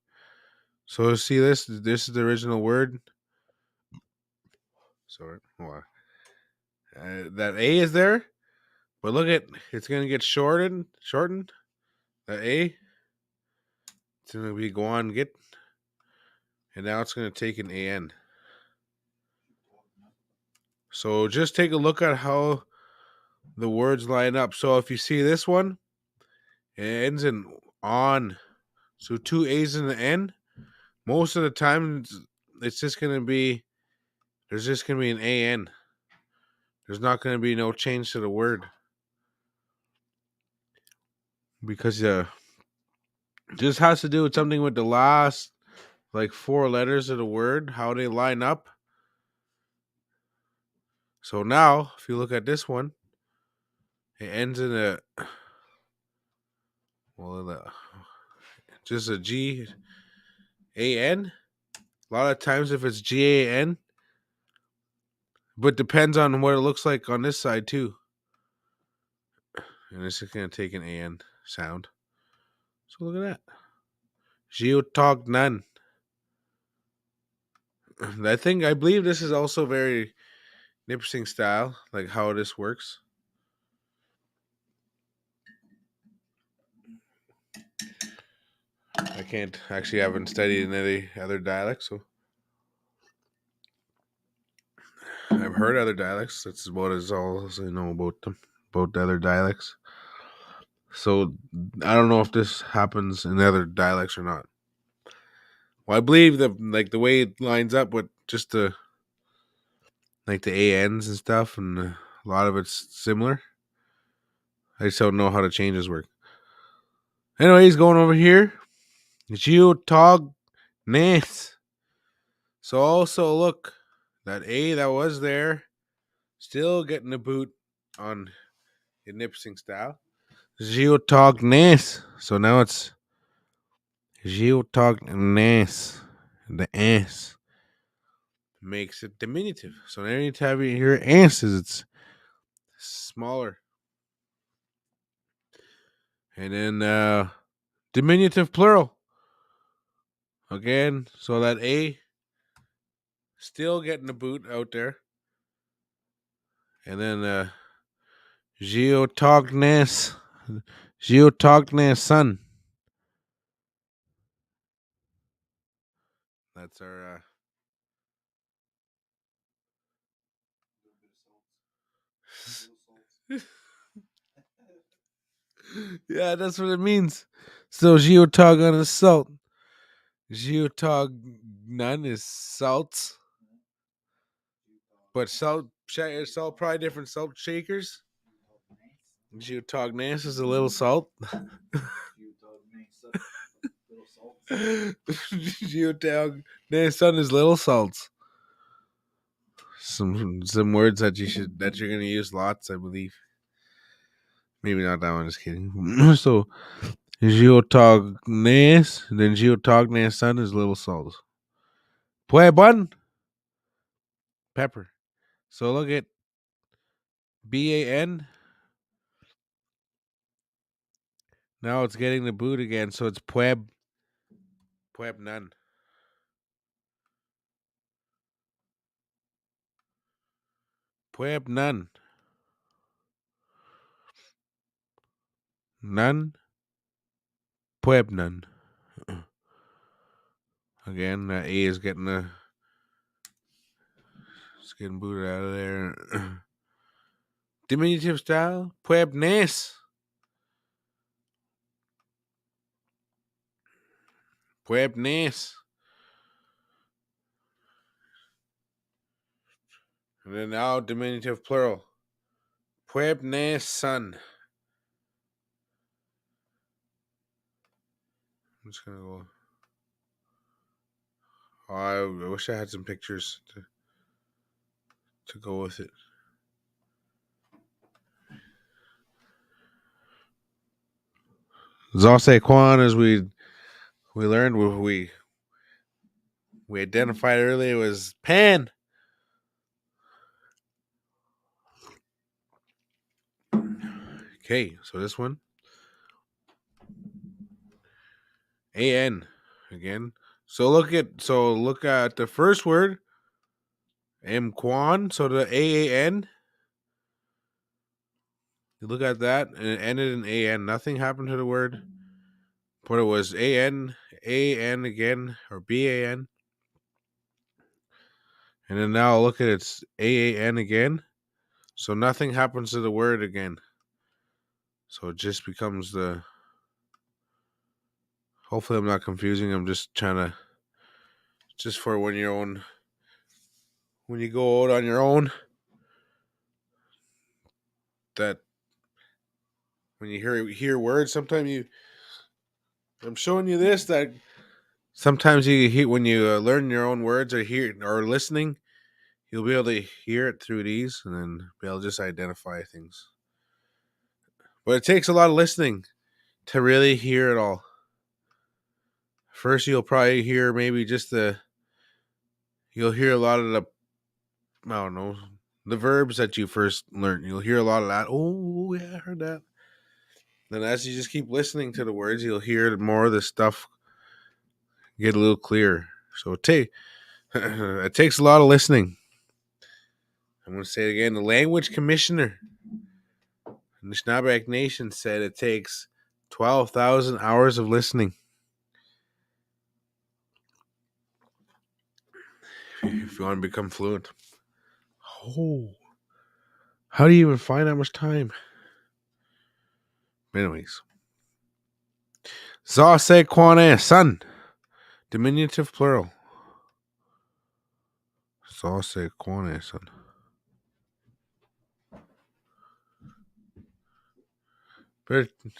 So see this. This is the original word. Sorry, hold on. That A is there, but look at it's gonna get shortened. That A. It's gonna be go on get, and now it's gonna take an AN. So just take a look at how the words line up. So if you see this one, it ends in on. So two A's in the N. Most of the time, it's just gonna be there's just gonna be an AN. There's not gonna be no change to the word because this has to do with something with the last like four letters of the word, how they line up. So now, if you look at this one, it ends in a just a GAN. A lot of times, if it's GAN, but depends on what it looks like on this side too. And this is gonna take an AN sound. So look at that. Geotognan. I believe this is also very Nipsing style, like how this works. I can't actually haven't studied in any other dialects, so I've heard other dialects. That's about as all as I know about them, about the other dialects. So I don't know if this happens in other dialects or not. Well, I believe that like the way it lines up with just the like the ANs and stuff, and a lot of it's similar. I just don't know how the changes work. Anyways, going over here, Geotog Nance. So also look, that A that was there, still getting the boot on the Nipsing style. Geotog Nance. So now it's Geotog Nance. The S makes it diminutive. So anytime you hear answers, it's smaller. And then diminutive plural. Again, so that A still getting the boot out there. And then Geotognes son. That's our yeah, that's what it means. So geotog on is salt. Geotog none is salts. But salt probably different salt shakers. Geotog nance is a little salt. Geotog nance son is little salts. Some words that you're gonna use lots, I believe. Maybe not that one, just kidding. So geotognes, then geotognes son is little salt. Puebon, pepper. So look at BAN. Now it's getting the boot again, so it's Pueb none. Pueb none. None. Puebnan. Again, that A is getting it's getting booted out of there. Diminutive style, Puebnes. Puebnes. And then now diminutive plural. Puebnes son. I'm just gonna go. Oh, I wish I had some pictures to go with it. Zase Kwan, as we learned, we identified earlier, was pan. Okay, so this one, an again. So look at the first word, Kwan. So the aan. You look at that, and it ended in an. Nothing happened to the word, but it was an again, or ban. And then now look at it's aan again. So nothing happens to the word again. So it just becomes the. Hopefully, I'm not confusing. I'm just trying to. Just for when you go out on your own. That when you hear words, sometimes I'm showing you this, that sometimes you hear when you learn your own words or listening, you'll be able to hear it through these and then be able to just identify things. But it takes a lot of listening to really hear it all. First, you'll probably hear maybe just you'll hear a lot of the verbs that you first learned. You'll hear a lot of that. Oh, yeah, I heard that. Then as you just keep listening to the words, you'll hear more of the stuff get a little clearer. So it takes a lot of listening. I'm going to say it again. The language commissioner in the Nishnaabemwin Nation said it takes 12,000 hours of listening if you want to become fluent. Oh, how do you even find that much time? Anyways, Zase Kwane son, diminutive plural. Zase Kwane son. But I'm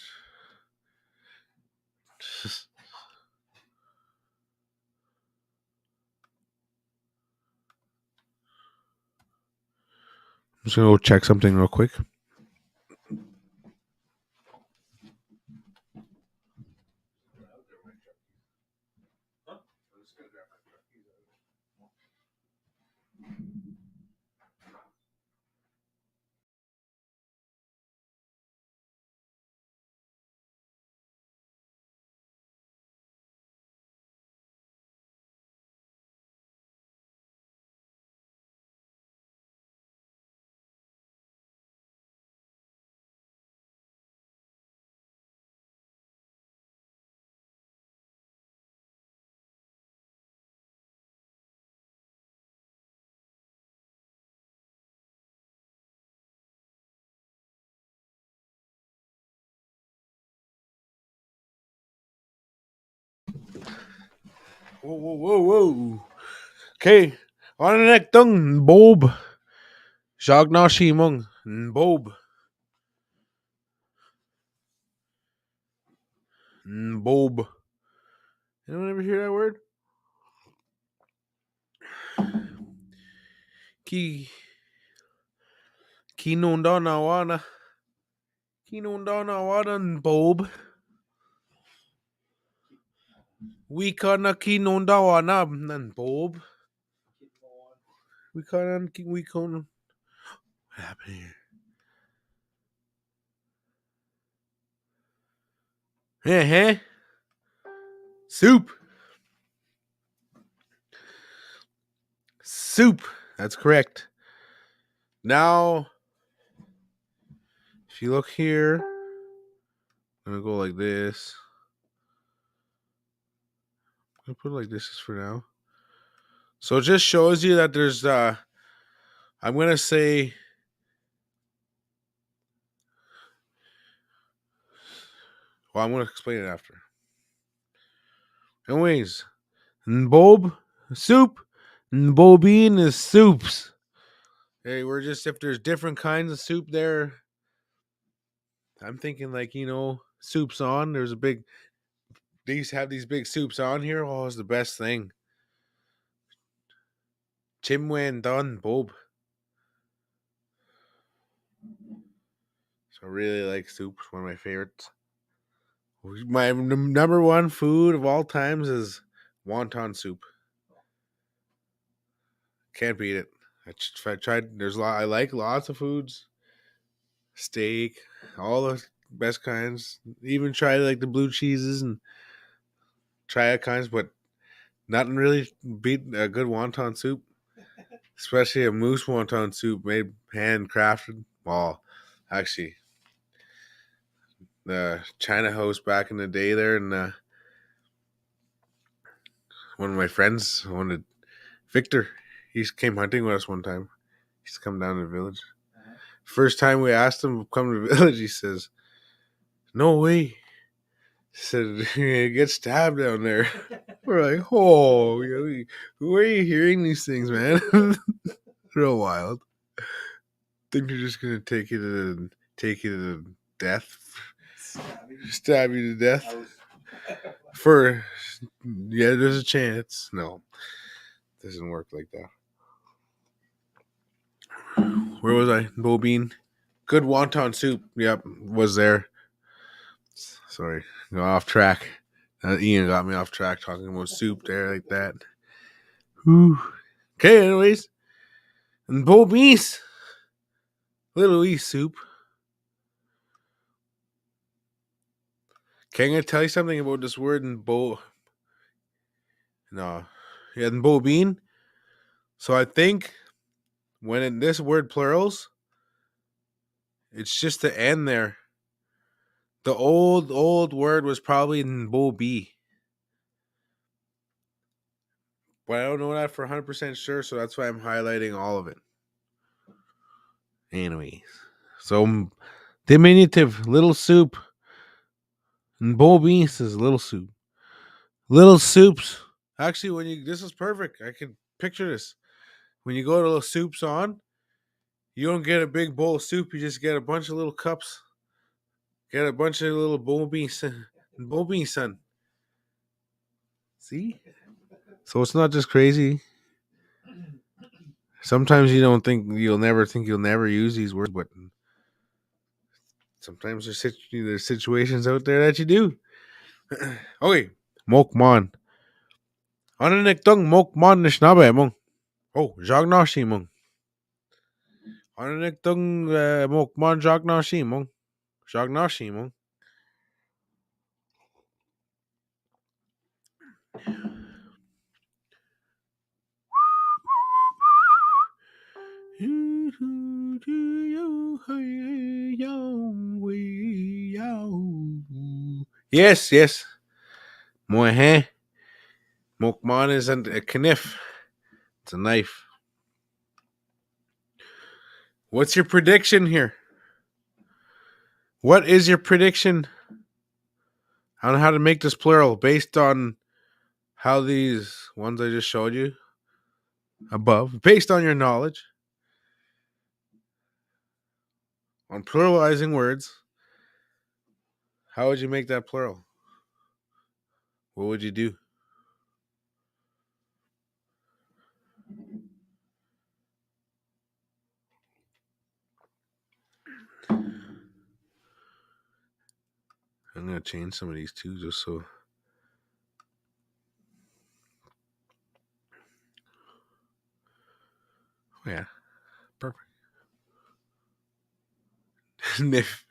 just gonna go check something real quick. Whoa. Okay. On the neck dung, Bob. Jagna Shimung, Bob. Bob. Anyone ever hear that word? Ki Kinundana Bob. We kana Kinundawana nan Bob. We kana. What happened here? Hey. Soup. That's correct. Now, if you look here, I'm gonna go like this. I'll put it like this for now. So it just shows you that there's I'm gonna say I'm gonna explain it after. Anyways, Nbob soup, Nbobine is soups. Hey, we're just if there's different kinds of soup there. I'm thinking like, soups on. There's a big they used to have these big soups on here. Oh, it's the best thing. Chimwen done, Bob. So I really like soup. One of my favorites. My number one food of all times is wonton soup. Can't beat it. I tried. There's a lot. I like lots of foods. Steak, all the best kinds. Even try like the blue cheeses and try kinds, but nothing really beat a good wonton soup. Especially a moose wonton soup made handcrafted. Well, actually, the China house back in the day there, and one of my friends wanted Victor. He came hunting with us one time. He's come down to the village. First time we asked him to come to the village, he says, "No way." He said, "You're gonna get stabbed down there." We're like, "Oh, where are you hearing these things, man?" Real wild. Think you're just gonna take you to death, stab you to death. There's a chance. No, it doesn't work like that. Where was I? Bobine. Good wonton soup. Yep, was there. Sorry, go off track. Ian got me off track talking about soup there like that. Whew. Okay, anyways. And Bobise. Little East soup. Can I tell you something about this word in No. Yeah, in Bobine. So I think when in this word plurals, it's just the end there. The old word was probably in Bobi. But I don't know that for 100% sure, so that's why I'm highlighting all of it. Anyways. So diminutive, little soup. And Bobi says little soup. Little soups. Actually, this is perfect. I can picture this. When you go to the soups on, you don't get a big bowl of soup. You just get a bunch of little cups. Get a bunch of little Bobi son. See? So it's not just crazy. Sometimes you'll never use these words, but sometimes there's situations out there that you do. Okay, Mokman. Ananiktung Mokman Nishnaabemwin. Oh, Jagnashi Ananiktung Mokman Jagnashi Jagnashi. Yes. Mohe. Mokman is a kniff. It's a knife. What's your prediction here? What is your prediction on how to make this plural based on how these ones I just showed you above, based on your knowledge on pluralizing words? How would you make that plural? What would you do? I'm going to change some of these too, just so. Oh, yeah, perfect. Nif.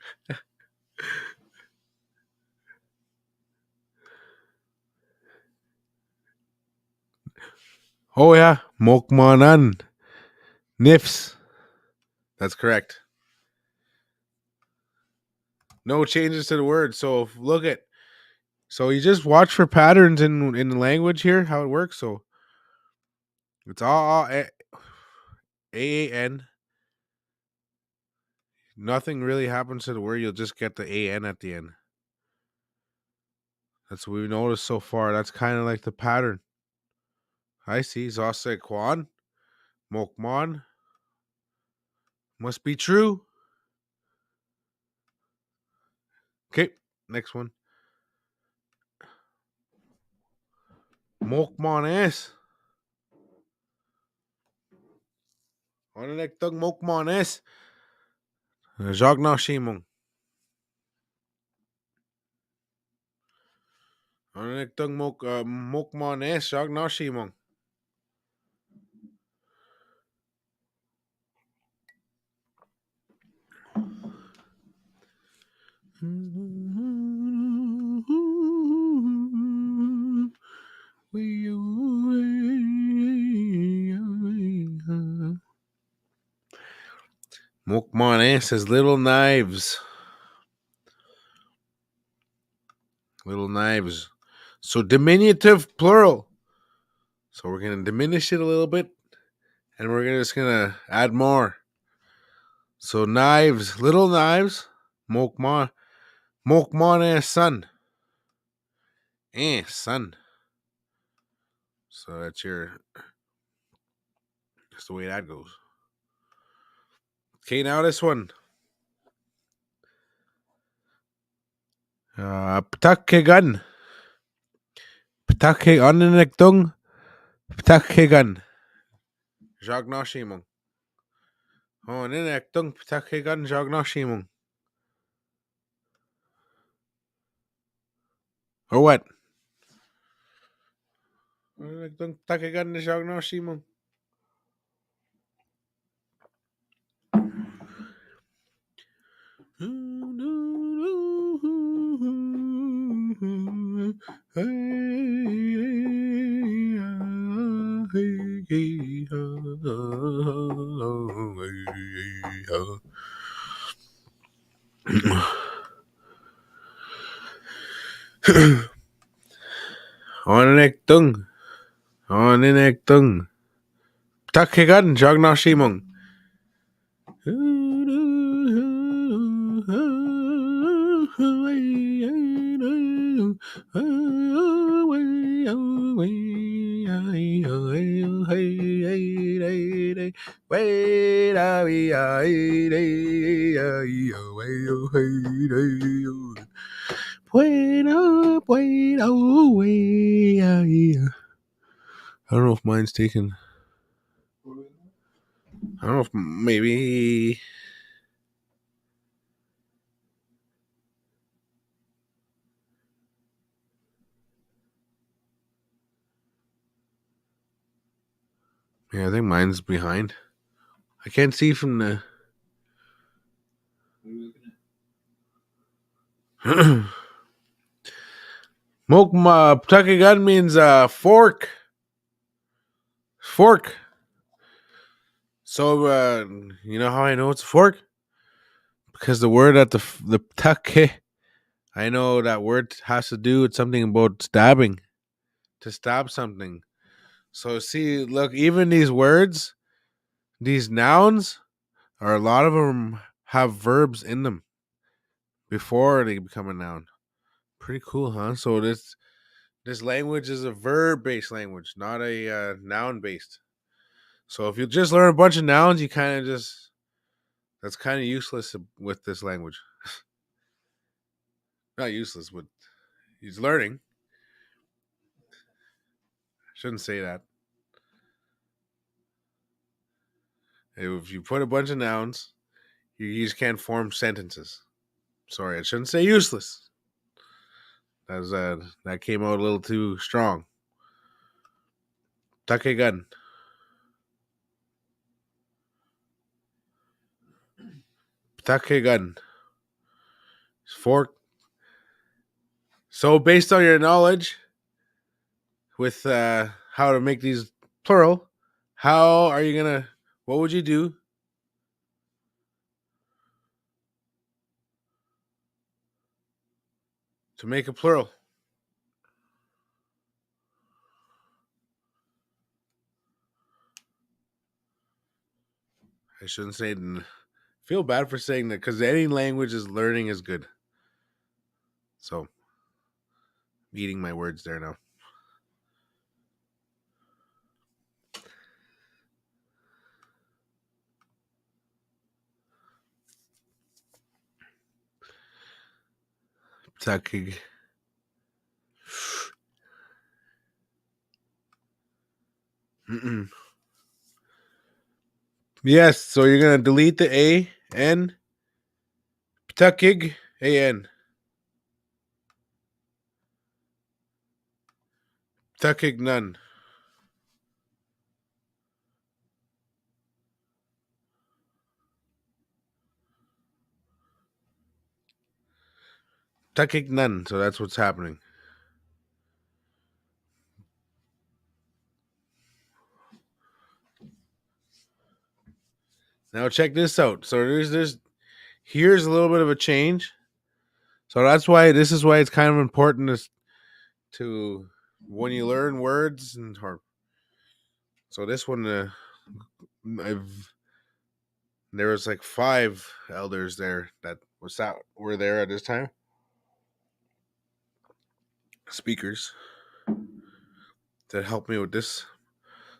Oh, yeah, Mokmanan. Nifs. That's correct. No changes to the word. So look at So you just watch for patterns in the language here, how it works. So it's all AAN. Nothing really happens to the word. You'll just get the AN at the end. That's what we've noticed so far. That's kind of like the pattern. I see. Zase Kwan. Mokmon. Must be true. Okay. Next one. Mokmon S. Onenek tug Mokmon S. Jagna Shimon. Onenek tug Mokmon S. Jagna Shimon. Mokmon says little knives. Little knives. So diminutive plural. So we're going to diminish it a little bit. And we're just going to add more. So knives. Little knives. Mokmon. Mokmon son. Son. So that's the way that goes. Okay, now this one. Ptakegan. Ptakegan nektung. Ptakegan. Jagna Shimon. Oh, nektung ptakegan Jagna Shimon. Or what? Nektung ptakegan Jagna Shimon. Onektung. Onektung. Takegan Jagna Shimon. I don't know if mine's taken. I don't know if maybe. Yeah, I think mine's behind. I can't see from the. Mokma Ptakegan means fork. Fork. So you know how I know it's a fork? Because the word at the ptake, I know that word has to do with something about stabbing. To stab something. So see, look, even these words, these nouns, a lot of them have verbs in them before they become a noun. Pretty cool, huh? So this language is a verb-based language, not a noun-based. So if you just learn a bunch of nouns, you kind of just that's kind of useless with this language. Not useless, but he's learning. Shouldn't say that. If you put a bunch of nouns, you just can't form sentences. Sorry, I shouldn't say useless. That came out a little too strong. Takegan. Takegan. Fork. So based on your knowledge with how to make these plural, what would you do to make a plural? I shouldn't say. Feel bad for saying that because any language is learning is good. So, eating my words there now. Takig. Mm-mm. Yes, so you're gonna delete the A N. Takig A N. Takig none. Takig none. So that's what's happening. Now check this out. So here's a little bit of a change. So this is why it's kind of important to when you learn words so this one there was like 5 elders there that were there at this time. Speakers that helped me with this.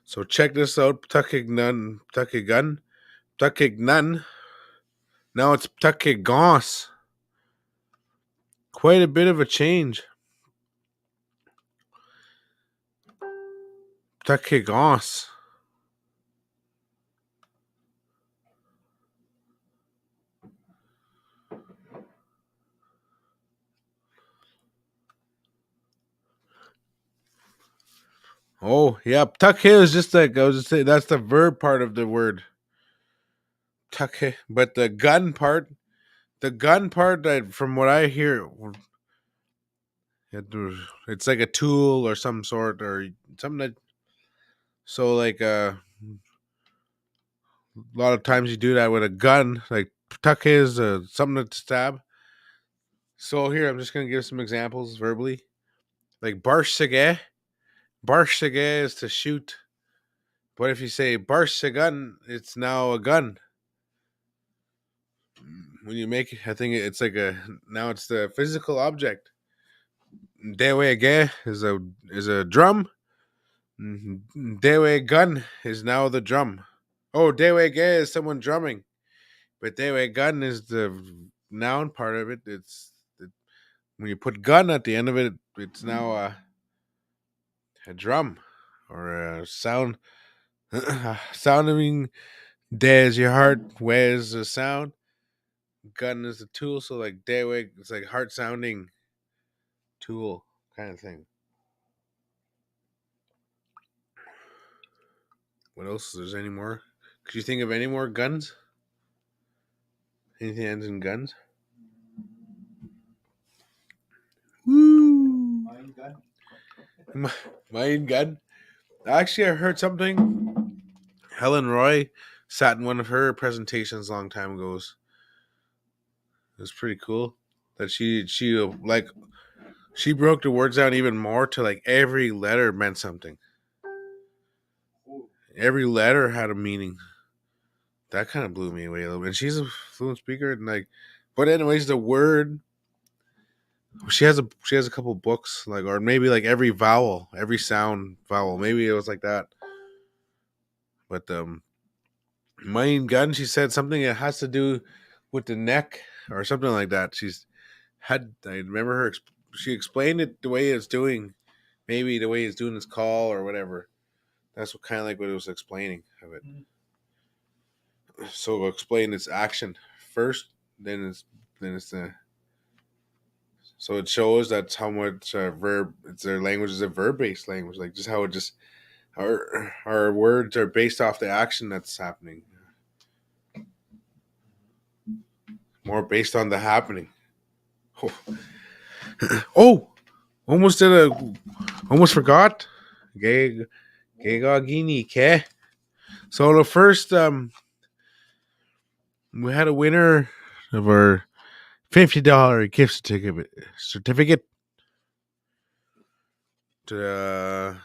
So check this out. Ptakignan, Ptakigun, Ptakignan. Now it's Ptakigons. Quite a bit of a change. Ptakigons. Oh, yeah. Ptakhe is just like, I was just saying, that's the verb part of the word. Ptakhe. But the gun part, that from what I hear, it's like a tool or some sort or something that, so like, a lot of times you do that with a gun, like Ptakhe is something to stab. So here, I'm just going to give some examples verbally. Like Barshage. Barshage is to shoot. But if you say Barshagun, it's now a gun. When you make it, I think it's like now it's the physical object. Dewege is a drum. Dewe gun is now the drum. Oh, Dewege is someone drumming. But Dewe gun is the noun part of it. When you put gun at the end of it, it's now a drum or a sound. Sounding de is your heart, where is the sound, gun is the tool. So like deweg, it's like heart sounding tool kind of thing. What else? Is there any more? Could you think of any more guns? Anything ends in guns? Woo! Mine gun. Mine gun. Actually, I heard something. Helen Roy sat in one of her presentations a long time ago. It was pretty cool that she broke the words down even more to like every letter meant something. Oh, Every letter had a meaning. That kind of blew me away a little bit. And she's a fluent speaker, and like, but anyways, the word she has a couple books, like, or maybe like every vowel, every sound vowel. Maybe it was like that. But Main Gun, she said something that has to do with the neck or something like that. I remember her. She explained it the way it's doing, maybe the way it's doing its call or whatever. That's what kind of like what it was explaining of it. So explain its action first, then it's the. So it shows that's how much verb. It's their language is a verb based language, like just how it just our words are based off the action that's happening, more based on the happening. Oh, almost forgot. Gay Gagini ke. So the first we had a winner of our $50 gift certificate to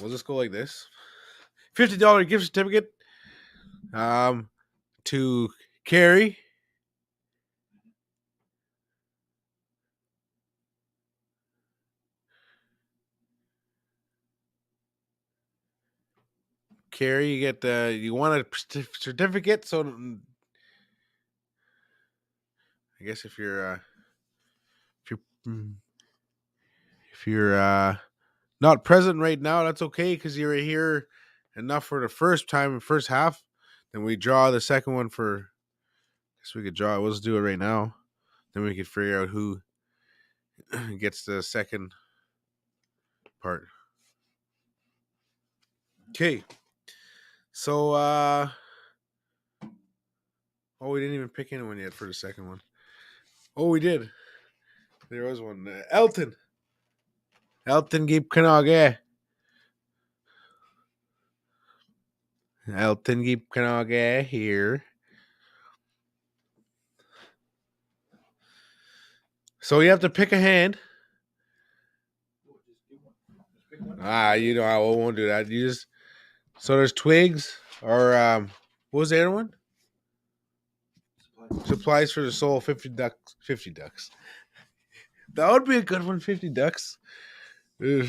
we'll just go like this. $50 gift certificate to Carrie. Carrie, you get you want a certificate, so I guess if you're if you're not present right now, that's okay because you're here enough for the first time, first half. Then we draw the second one for. I guess we could draw it. Let's do it right now. Then we could figure out who gets the second part. Okay. So we didn't even pick anyone yet for the second one. Oh, we did. There was one. Elton Gip Kanage. Elton Gip Kanage here. So you have to pick a hand. You know, I won't do that. You just so there's twigs or what was the other one? Supplies for the soul. 50 ducks. 50 ducks. That would be a good one. 50 ducks. Ugh.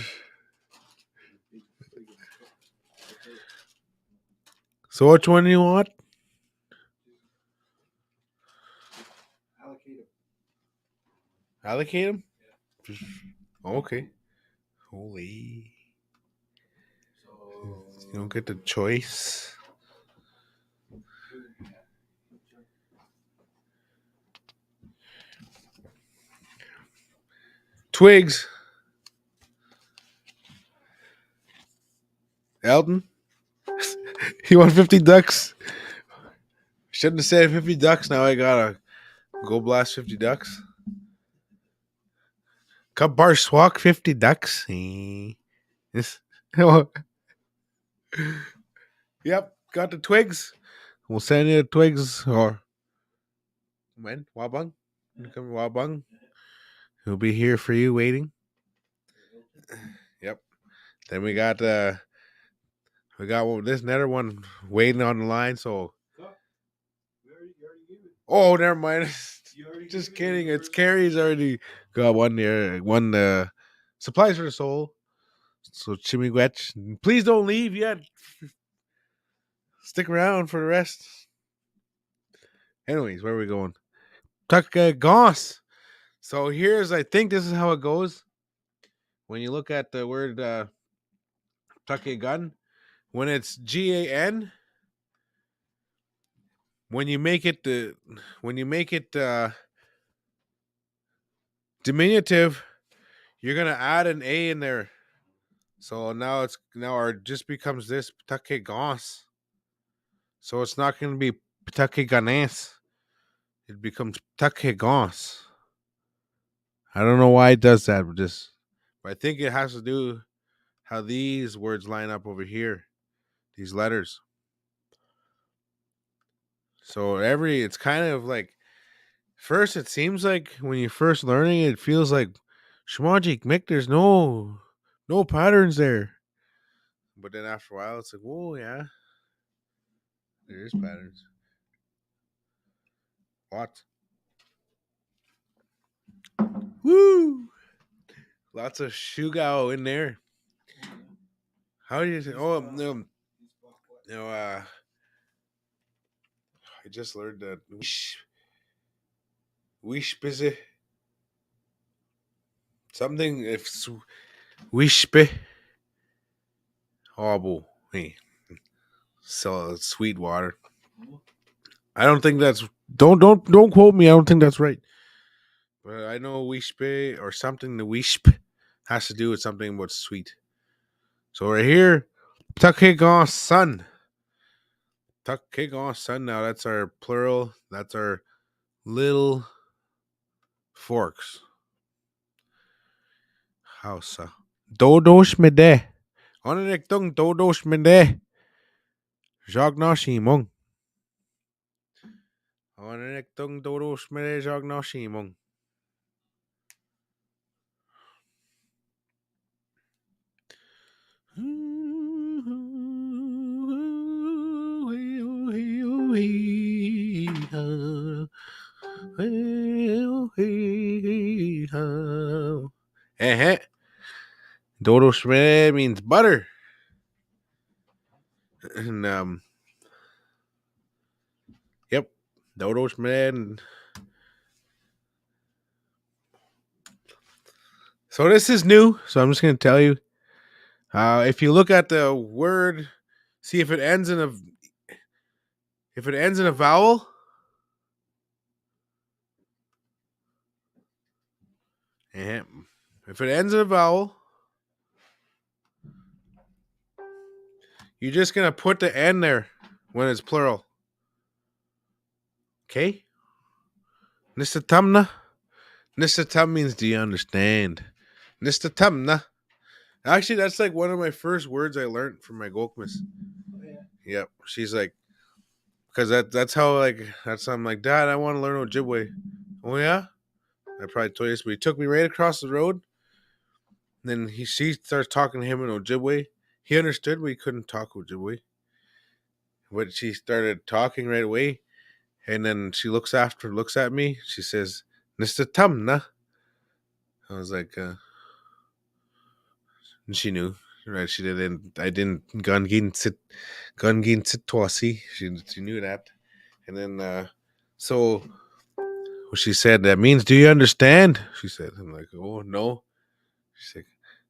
So which one do you want? Allocate them? Okay. Holy. You don't get the choice. Twigs. Elton? You want 50 ducks? Shouldn't have said 50 ducks. Now I gotta go blast 50 ducks. Kabar swak 50 ducks. Yes. Yep, got the twigs. We'll send you the twigs or when? Wabang? Come Wabang. He'll be here for you waiting. Yep. Then we got this another one waiting on the line, so oh, never mind. Just kidding. It's Carrie's already got one there. One supplies for the soul. So Chimigwetch, please don't leave yet. Stick around for the rest. Anyways, where are we going? Tuck Goss. So I think this is how it goes. When you look at the word Tuck Gun, when it's GAN, when you make it diminutive, you're gonna add an A in there. So now it just becomes this Ptake Gans. So it's not gonna be Ptake Ganes. It becomes Ptake Gans. I don't know why it does that, but I think it has to do how these words line up over here. These letters. So it's kind of like first it seems like when you're first learning it feels like Shmajik Mick, there's no patterns there. But then after a while it's like, whoa, yeah. There's patterns. What? Woo! Lots of shugao in there. How do you say? Oh, no. No, I just learned that. Wish busy. Something if wishpe. Oh, hey. So sweet water. I don't think that's don't quote me. I don't think that's right. But I know wishpe or something. The wishp has to do with something what's sweet. So right here, Takegon sun. Takegon sun. Now that's our plural. That's our little forks. House. Dodos mede. Onektung dodos mede. Jagna shimong. Onektung dodos mede jagna shimong. ho. Hey, ho. Dodo Schmed means butter. And yep, Dodo Schmed. So this is new. So I'm just gonna tell you. If you look at the word, see if it ends in a vowel. If it ends in a vowel, you're just gonna put the N there when it's plural. Okay? Nistatamna. Nistatam means do you understand? Nistatamna. Actually, that's like one of my first words I learned from my Gokmas. Oh, yeah. Yep. She's like, because that's how I'm like, Dad, I want to learn Ojibwe. Oh yeah? I probably told you this, but he took me right across the road. Then she starts talking to him in Ojibwe. He understood, but he couldn't talk Ojibwe. But she started talking right away. And then she looks at me. She says, Nista Tamna. I was like, and she knew. Right, she didn't. I didn't gun sit twasi. She knew that, and then so she said that means do you understand? She said, I'm like, oh no. She's like,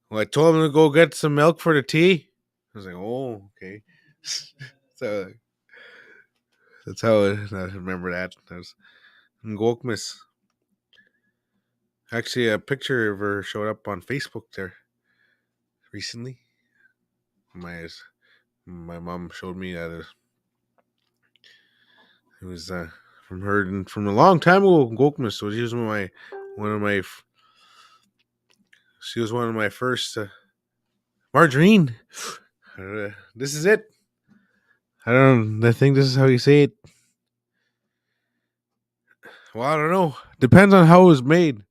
well, I told him to go get some milk for the tea. I was like, oh okay. So that's how I remember that. That was Ngokmis. Actually, a picture of her showed up on Facebook there recently. My mom showed me that it was from her and from a long time ago. Gokmas. So she was one of my first margarine. This is it. I think this is how you say it. Well, I don't know. Depends on how it was made.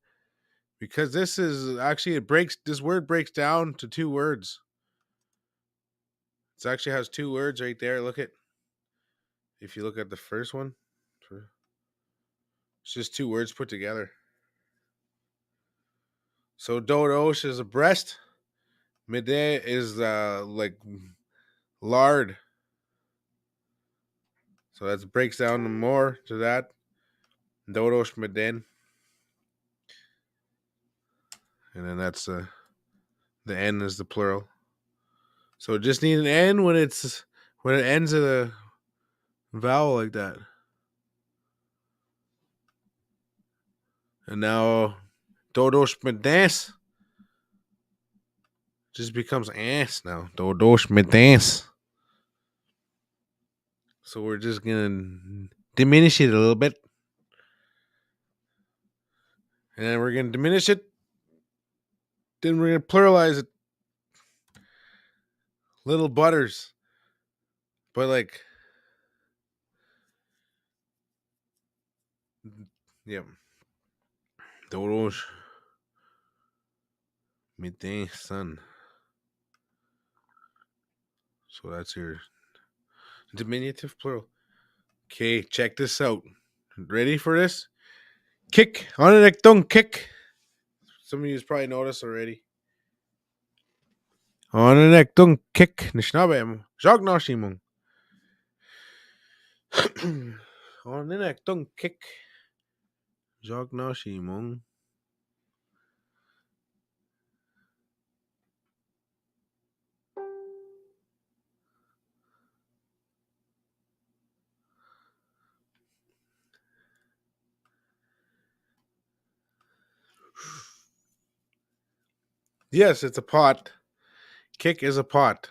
Because this is actually this word breaks down to two words. It actually has two words right there. If you look at the first one, it's just two words put together. So dodosh is a breast. Midday is like lard. So that breaks down more to that. Dodosh miden. And then that's the N is the plural. So it just need an N when it ends at a vowel like that. And now dodosh midens just becomes ass now. Dodosh midens. So we're just gonna diminish it a little bit. And then we're gonna diminish it. Then we're gonna pluralize it. Little butters. But like yeah. Dodosh midens son. So that's your diminutive plural. Okay, check this out. Ready for this? Kick. On an don't kick. Some of you probably noticed already. On an don't kick. Nishnaabemwin. Jognashimung. On an don't kick. Jognashimung. Yes, it's a pot. Kick is a pot.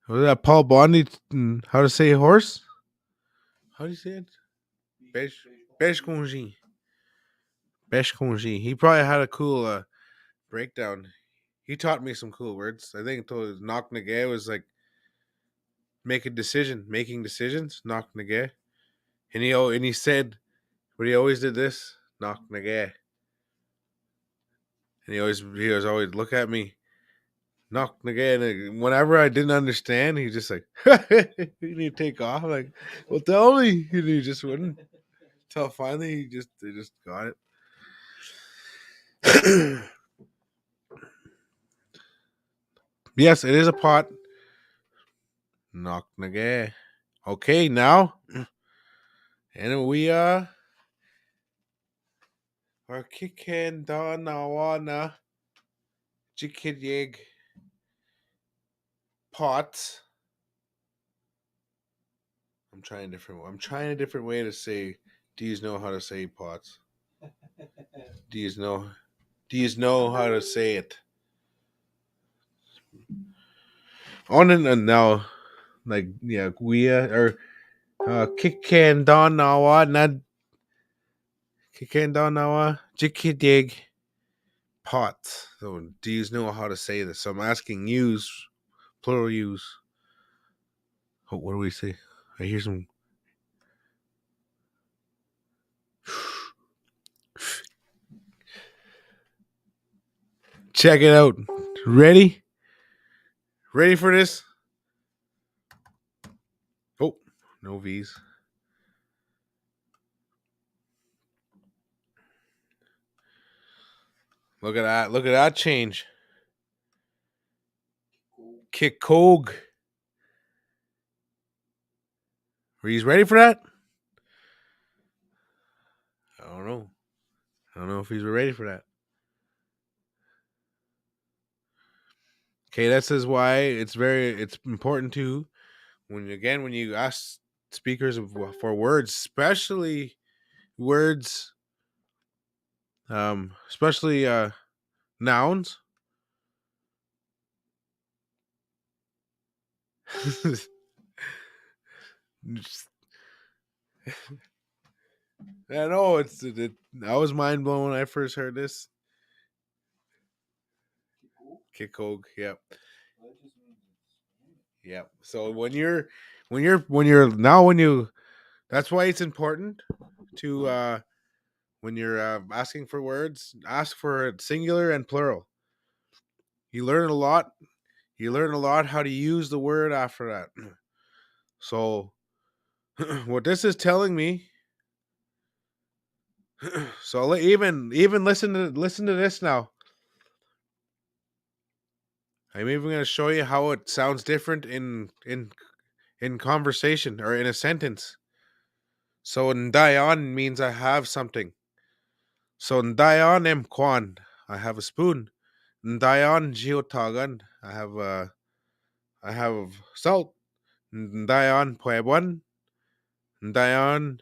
Was that Paul Bondi? How to say horse? How do you say it? Beshkonji. Beshkonji. He probably had a cool breakdown. He taught me some cool words. I think told knock nagay was like making decisions. Knock nagay. And he said, but he always did this. Knock nagay. And he was always look at me. knock again. Whenever I didn't understand, he just like you need to take off. Like, well, tell me. And he just wouldn't. Till finally, they just got it. Yes, it is a pot. Knock again. Okay, now, and we are kicking down na chicken pots. I'm trying a different way to say. Do you know how to say pots? Do you know? Do you know how to say it? On and now, like yeah, we or kicking down na not kicking down na chicken pots. So do you know how to say this? So I'm asking use plural use. Oh, what do we say? I hear some. Check it out. Ready? Ready for this? Oh, no V's. Look at that. Look at that change. Kikog. Are you ready for that? I don't know. I don't know if he's ready for that. Okay, that says why it's important to when you ask speakers for words, especially words, especially nouns. I know I was mind blown when I first heard this. Kikog, yep. Yep. So that's why it's important to when you're asking for words, ask for singular and plural. You learn a lot. You learn a lot how to use the word after that. So what this is telling me. So even listen to this now. I'm even going to show you how it sounds different in conversation or in a sentence. So ndayon means I have something. So ndayon em kwan, I have a spoon. Ndayon geotagan, I have salt. Ndayon puebwan. Ndayon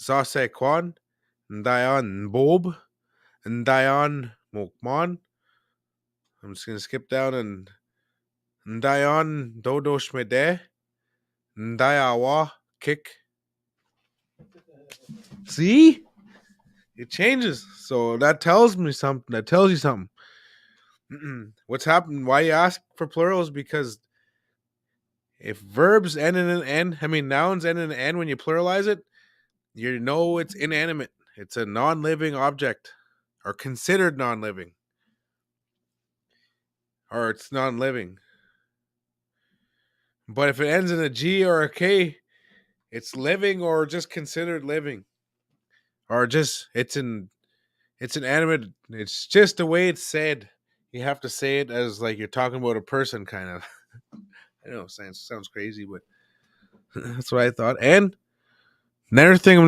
zase kwan. Ndayon bob. Ndayon mokman. I'm just gonna skip down and Ndayon dodo shmede. Ndayawa kick. See? It changes. So that tells me something. That tells you something. What's happened? Why you ask for plurals? Because if verbs end in an N, I mean nouns end in an N when you pluralize it, you know it's inanimate. It's a non-living object, or considered non-living, or it's non-living. But if it ends in a G or a K, it's living or just considered living, or just it's an animate. It's just the way it's said. You have to say it as like you're talking about a person, kind of. I know, sounds crazy, but that's what I thought. And another thing,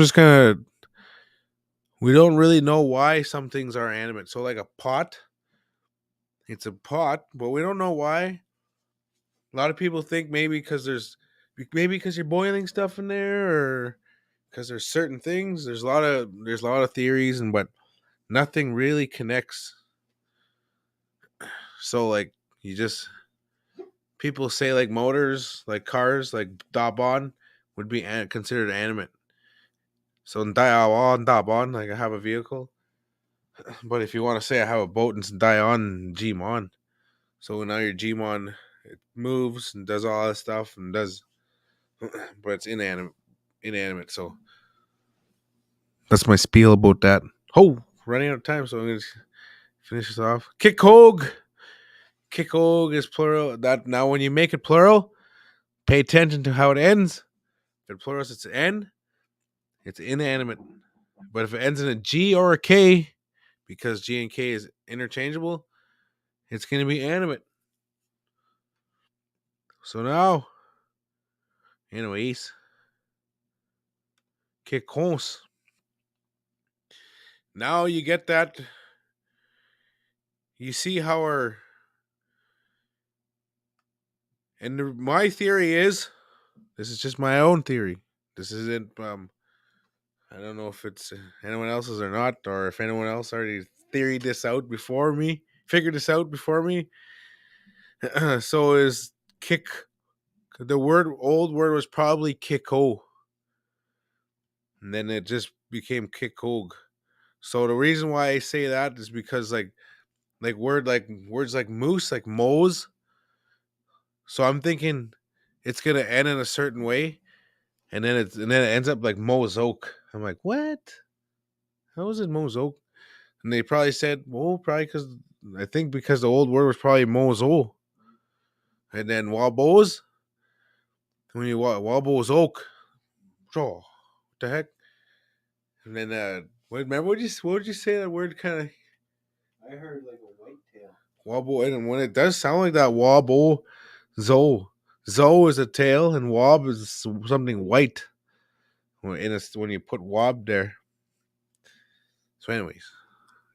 we don't really know why some things are animate. So, like a pot, it's a pot, but we don't know why. A lot of people think maybe because you're boiling stuff in there, or because there's certain things. There's a lot of theories, but nothing really connects. So, like people say like motors, like cars, like dabon would be considered animate. So dabon, like I have a vehicle. But if you want to say I have a boat, it's Dion Gmon. So now your Gmon, it moves and does all that stuff and does, but it's inanimate. So that's my spiel about that. Oh, running out of time, so I'm gonna finish this off. Kick Kikog is plural. That now when you make it plural, pay attention to how it ends. If it plurals, it's N. It's inanimate. But if it ends in a G or a K, because G and K is interchangeable, it's going to be animate. So now, anyways, kikons. Now you get that. You see how our. And my theory is, this is just my own theory. This isn't. I don't know if it's anyone else's or not, or if anyone else already theoried this out before me, figured this out before me. So is kick. The old word was probably kiko, and then it just became kikog. So the reason why I say that is because like words like moose, like mows. So I'm thinking it's gonna end in a certain way, and then it ends up like mozoke. I'm like, what? How is it mozoke? And they probably said, well, probably because I think because the old word was probably mozo, and then wabos. When you wabos oak, oh, what the heck? And then remember what did you say that word kind of I heard like a white tail. wobble, and when it does sound like that wobble, zo is a tail and wob is something white. When you put wob there. So, anyways,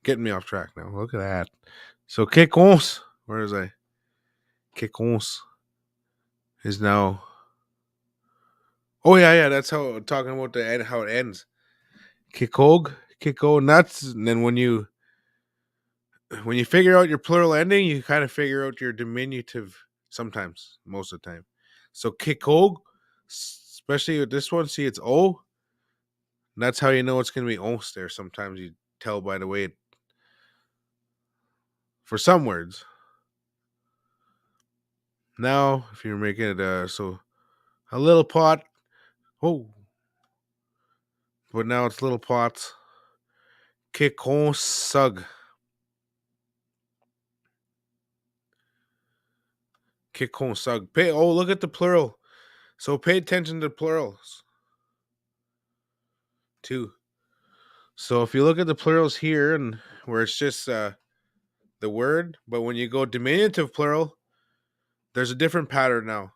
getting me off track now. Look at that. So, kikons, where is I? Kikons is now. Oh yeah. That's how talking about the end, how it ends. Kiko nuts. And then when you figure out your plural ending, you kind of figure out your diminutive sometimes, most of the time. So kikog, especially with this one, see it's O. And that's how you know it's going to be os there. Sometimes you tell by the way it, for some words. Now, if you're making it so a little pot, oh, but now it's little pots. Kikon sug. Kikon sug. Look at the plural. So pay attention to plurals too. So if you look at the plurals here and where it's just the word, but when you go diminutive plural, there's a different pattern now.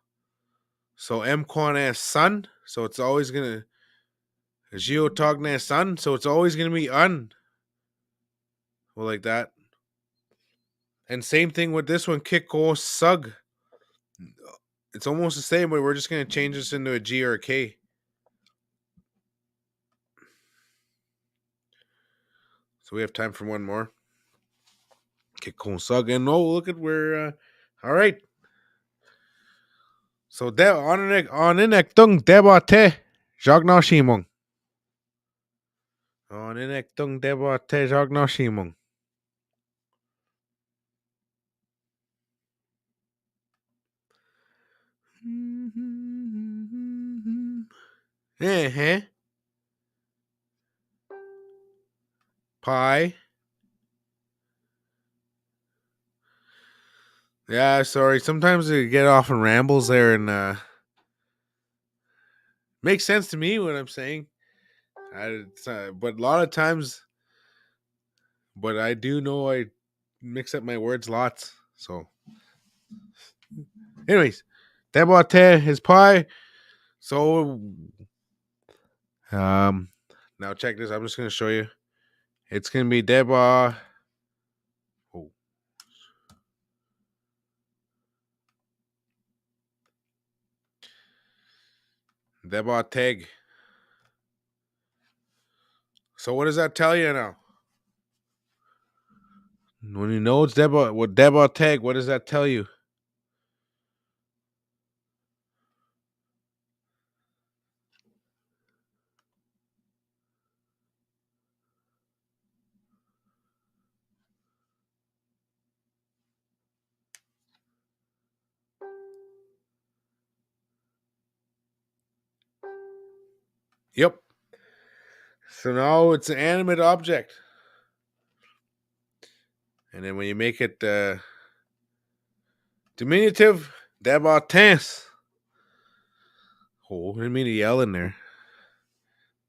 So mquan sun, so it's always gonna geotogna sun, so it's always gonna be un. Well, like that. And same thing with this one, kiko sug. It's almost the same, but we're just gonna change this into a G or a K. So we have time for one more. Kiko sug, and look at where. All right. So on inek tung debate jagna shimong. On inek tung debate jagna shimong. Pie. Yeah, sorry. Sometimes I get off in rambles there, and makes sense to me what I'm saying. But a lot of times, but I do know I mix up my words lots. So, anyways, debate is pie. So, now check this. I'm just gonna show you. It's gonna be deba. Oh. Debateg. So what does that tell you now? When you know it's debateg, what does that tell you? Yep. So now it's an animate object. And then when you make it Diminutive, d'importance. Oh, I didn't mean to yell in there.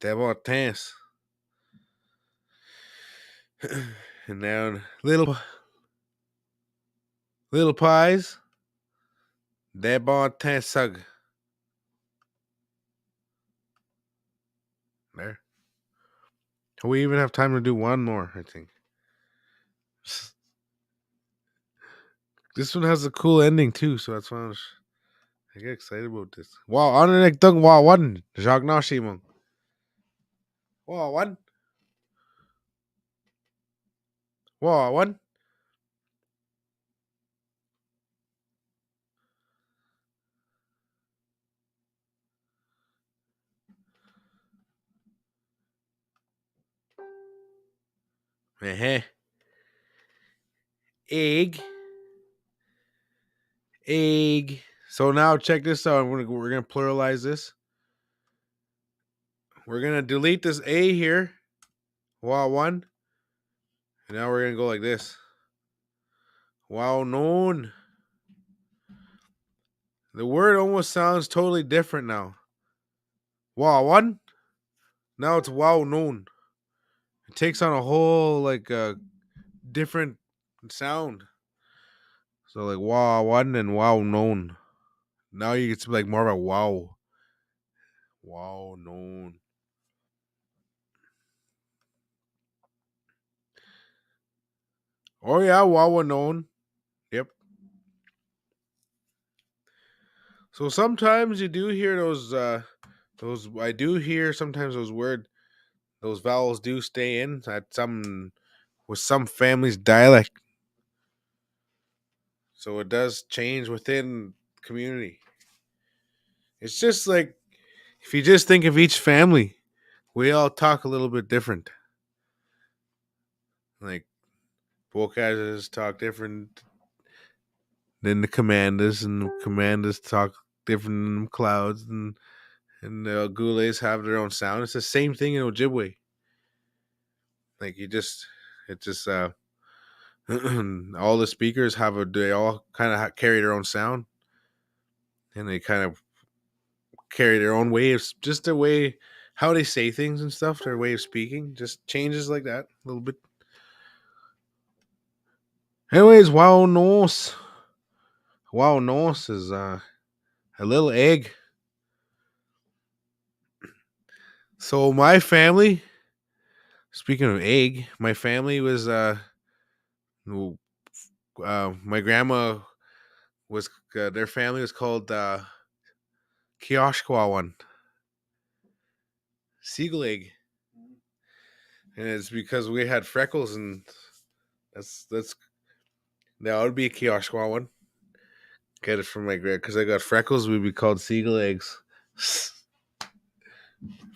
D'importance. And now little pies. D'importance sug. There. We even have time to do one more, I think. This one has a cool ending too, so that's why I get excited about this. Wow, Anek Dung Wa One. Jacques Nashimon. Wa One. Wa One. Egg. Egg. So now check this out. We're gonna pluralize this. We're gonna delete this A here. Wow, one. And now we're gonna go like this. Wow, known. The word almost sounds totally different now. Wow, one. Now it's wow known. It takes on a whole like different sound. So like wow one and wow known. Now you get to like more of a wow. Wow known. Oh yeah, wow known. Yep. So sometimes you do hear those I do hear sometimes those vowels do stay in at some with some families' dialect. So it does change within community. It's just like if you just think of each family, we all talk a little bit different. Like Beaucages talk different than the commanders, and the commanders talk different than the clouds, and the Goules have their own sound. It's the same thing in Ojibwe. Like it just all the speakers they all kind of carry their own sound, and they kind of carry their own way of just their way how they say things and stuff. Their way of speaking just changes like that a little bit. Anyways, wow nos is a little egg. So my family, speaking of egg, my family was my grandma was their family was called Kioshkwawan, seagull egg, and it's because we had freckles, and that's that would be a Kioshkwawan. Get it from my grand because I got freckles. We'd be called seagull eggs.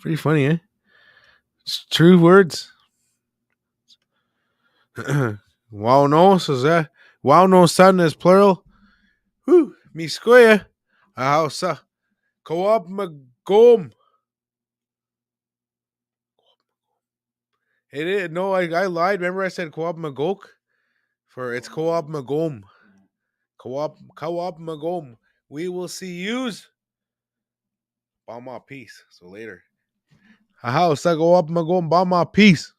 Pretty funny, eh? It's true words. Wow, no, so that wow, no, son is plural. Whew, me square. How sa co-op magom. It is no, I lied. Remember I said co-op magok for it's co-op magom. Co-op magom. We will see yous. Bama peace. So later. Aha, sa co-op magom bama peace.